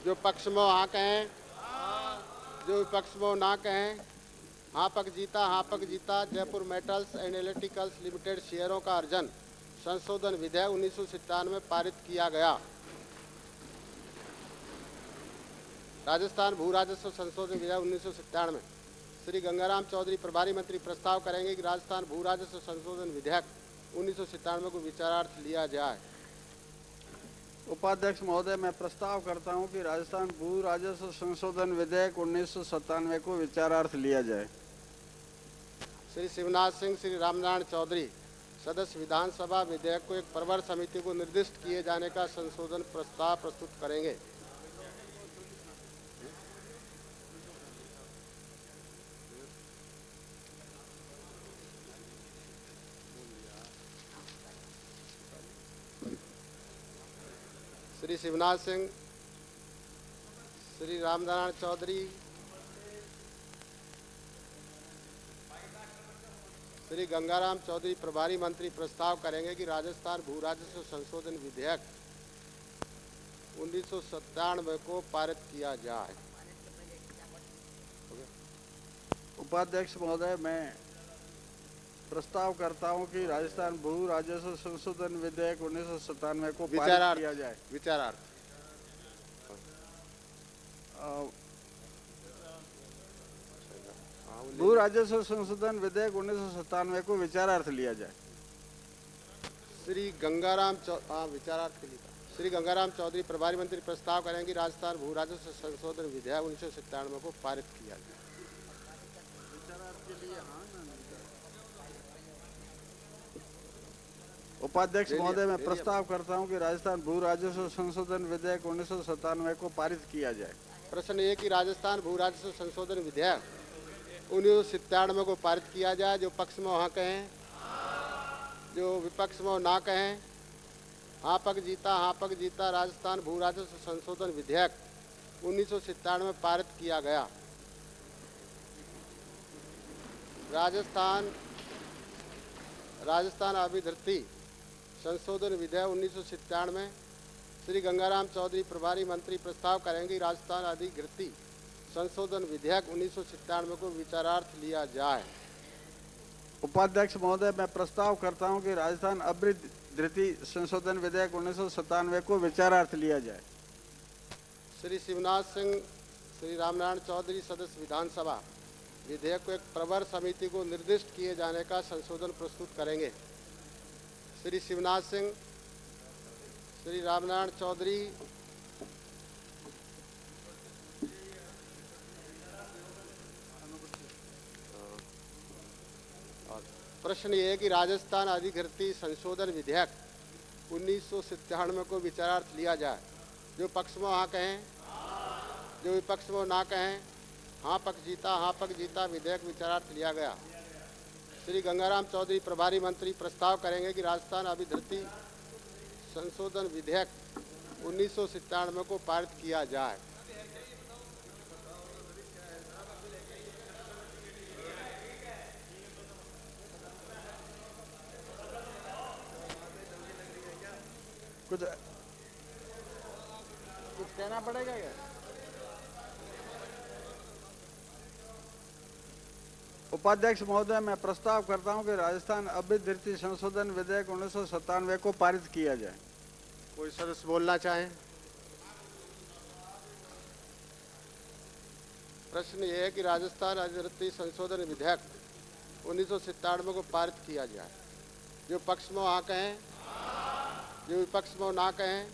जो पक्ष में हाँ कहें, जो विपक्ष में ना कहें। हाँ पक जीता, हाँ पक जीता। Jaipur metals and electricals limited शेयरों का अर्जन संशोधन विधेयक 1997 में पारित किया गया। राजस्थान भू राजस्व संशोधन विधेयक 1997 में श्री गंगाराम चौधरी प्रभारी मंत्री प्रस्ताव करेंगे कि राजस्थान भू राजस्व संशोधन विधेयक 1997 को विचारार्थ लिया जाए। उपाध्यक्ष महोदय, मैं प्रस्ताव करता हूं कि राजस्थान भू राजस्व संशोधन विधेयक 1997 को विचारार्थ लिया जाए। श्री शिवनाथ सिंह, श्री रामनारायण चौधरी सदस्य विधानसभा विधेयक को एक प्रवर समिति को निर्दिष्ट किए जाने का संशोधन प्रस्ताव प्रस्तुत करेंगे। श्री शिवनाथ सिंह, श्री रामनारायण चौधरी, श्री गंगाराम चौधरी प्रभारी मंत्री प्रस्ताव करेंगे कि राजस्थान भू राजस्व संशोधन विधेयक 1997 को पारित किया जाए। उपाध्यक्ष महोदय, मैं प्रस्ताव करता हूं कि राजस्थान भू राजस्व संशोधन विधेयक 1997 को पारित किया जाए। विचारार्थ भू राजस्व संशोधन विधेयक 1997 को विचारार्थ लिया जाए। श्री गंगाराम विचारार्थ के लिए श्री गंगाराम चौधरी प्रभारी मंत्री प्रस्ताव करेंगे कि राजस्थान भू राजस्व संशोधन विधेयक 1997 को पारित किया जाए। उपाध्यक्ष महोदय, मैं प्रस्ताव करता हूं कि राजस्थान भू राजस्व संशोधन विधेयक 1997 को पारित किया जाए। प्रश्न ये कि राजस्थान भू राजस्व संशोधन विधेयक 1997 को पारित किया जाए। जो पक्ष में हाँ कहें, जो विपक्ष में ना कहें। हाँ पक जीता, हाँ पक जीता। राजस्थान भू राजस्व संशोधन विधेयक 1997 में पारित किया गया। राजस्थान अभिधृति संशोधन विधेयक 1997 में श्री गंगाराम चौधरी प्रभारी मंत्री प्रस्ताव करेंगे कि राजस्थान अधिकृति संशोधन विधेयक 1997 को विचारार्थ लिया जाए। उपाध्यक्ष महोदय, मैं प्रस्ताव करता हूं कि राजस्थान अभिधृति संशोधन विधेयक 1997 को विचारार्थ लिया जाए। श्री शिवनाथ सिंह, श्री रामनारायण चौधरी सदस्य विधानसभा विधेयक को एक प्रवर समिति को निर्दिष्ट किए जाने का संशोधन प्रस्तुत करेंगे। श्री शिवनाथ सिंह, श्री रामनारायण चौधरी, प्रश्न ये है कि राजस्थान अधिकृति संशोधन विधेयक 1997 को विचारार्थ लिया जाए। जो पक्ष में हाँ कहें, जो विपक्ष में ना कहें। हाँ पक जीता, हाँ पक जीता। विधेयक विचारार्थ लिया गया। श्री गंगाराम चौधरी प्रभारी मंत्री प्रस्ताव करेंगे कि राजस्थान अभिधृति संशोधन विधेयक 1997 को पारित किया जाए। कुछ कहना पड़ेगा क्या? उपाध्यक्ष महोदय, मैं प्रस्ताव करता हूं कि राजस्थान अभिधृति संशोधन विधेयक 1997 को पारित किया जाए। कोई सदस्य बोलना चाहे? प्रश्न ये है कि राजस्थान अधिकृति संशोधन विधेयक 1997 को पारित किया जाए। जो पक्ष में हाँ कहें, जो विपक्ष में ना कहें।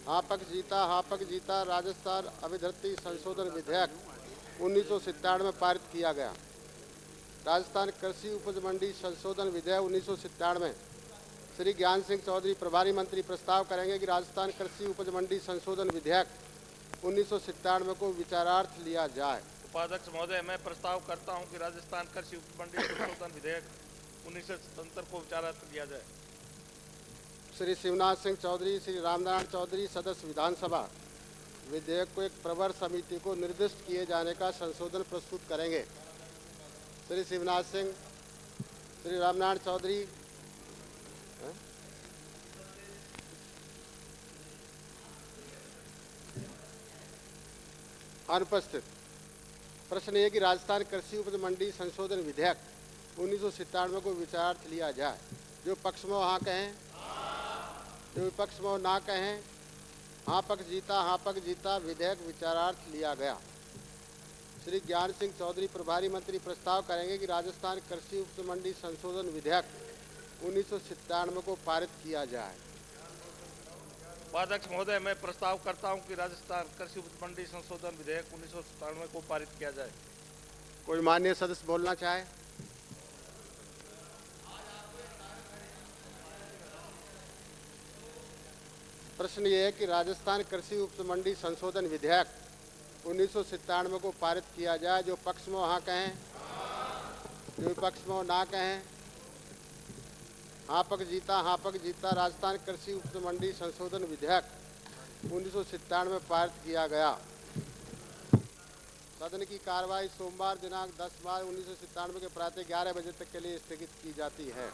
हाँ पक जीता, हाँ पक जीता। राजस्थान अभिधृति संशोधन विधेयक 1997 में पारित किया गया। राजस्थान कृषि उपज मंडी संशोधन विधेयक 1997 श्री ज्ञान सिंह चौधरी प्रभारी मंत्री प्रस्ताव करेंगे कि राजस्थान कृषि उपज मंडी संशोधन विधेयक 1997 को विचारार्थ लिया जाए। उपाध्यक्ष महोदय, मैं प्रस्ताव करता हूं कि राजस्थान कृषि उपज मंडी संशोधन विधेयक 1977 को विचारार्थ लिया जाए। श्री शिवनाथ सिंह चौधरी, श्री रामनारायण चौधरी सदस्य विधानसभा विधेयक को एक प्रवर समिति को निर्दिष्ट किए जाने का संशोधन प्रस्तुत करेंगे। श्री शिवनाथ सिंह, श्री रामनारायण चौधरी, अनुपस्थित। प्रश्न ये कि राजस्थान कृषि उपज मंडी संशोधन विधेयक 1997 को विचारार्थ लिया जाए। जो पक्ष में हाँ कहें, जो विपक्ष में ना कहें। हाँ पक्ष जीता, विधेयक विचारार्थ लिया गया। श्री ज्ञान सिंह चौधरी प्रभारी मंत्री प्रस्ताव करेंगे कि राजस्थान कृषि उपज मंडी संशोधन विधेयक 1997 को पारित किया जाए। उपाध्यक्ष महोदय, मैं प्रस्ताव करता हूं कि राजस्थान कृषि उपज मंडी संशोधन विधेयक 1997 को पारित किया जाए। कोई माननीय सदस्य बोलना चाहे? प्रश्न ये है कि राजस्थान कृषि उपज मंडी संशोधन विधेयक 1997 को पारित किया जाए। जो पक्ष में हाँ कहें, जो विपक्ष में ना कहें। हाँ पक्ष जीता, राजस्थान कृषि उपज मंडी संशोधन विधेयक 1997 में पारित किया गया। सदन की कार्रवाई सोमवार दिनांक 10 मार्च 1997 के प्रातः 11 बजे तक के लिए स्थगित की जाती है।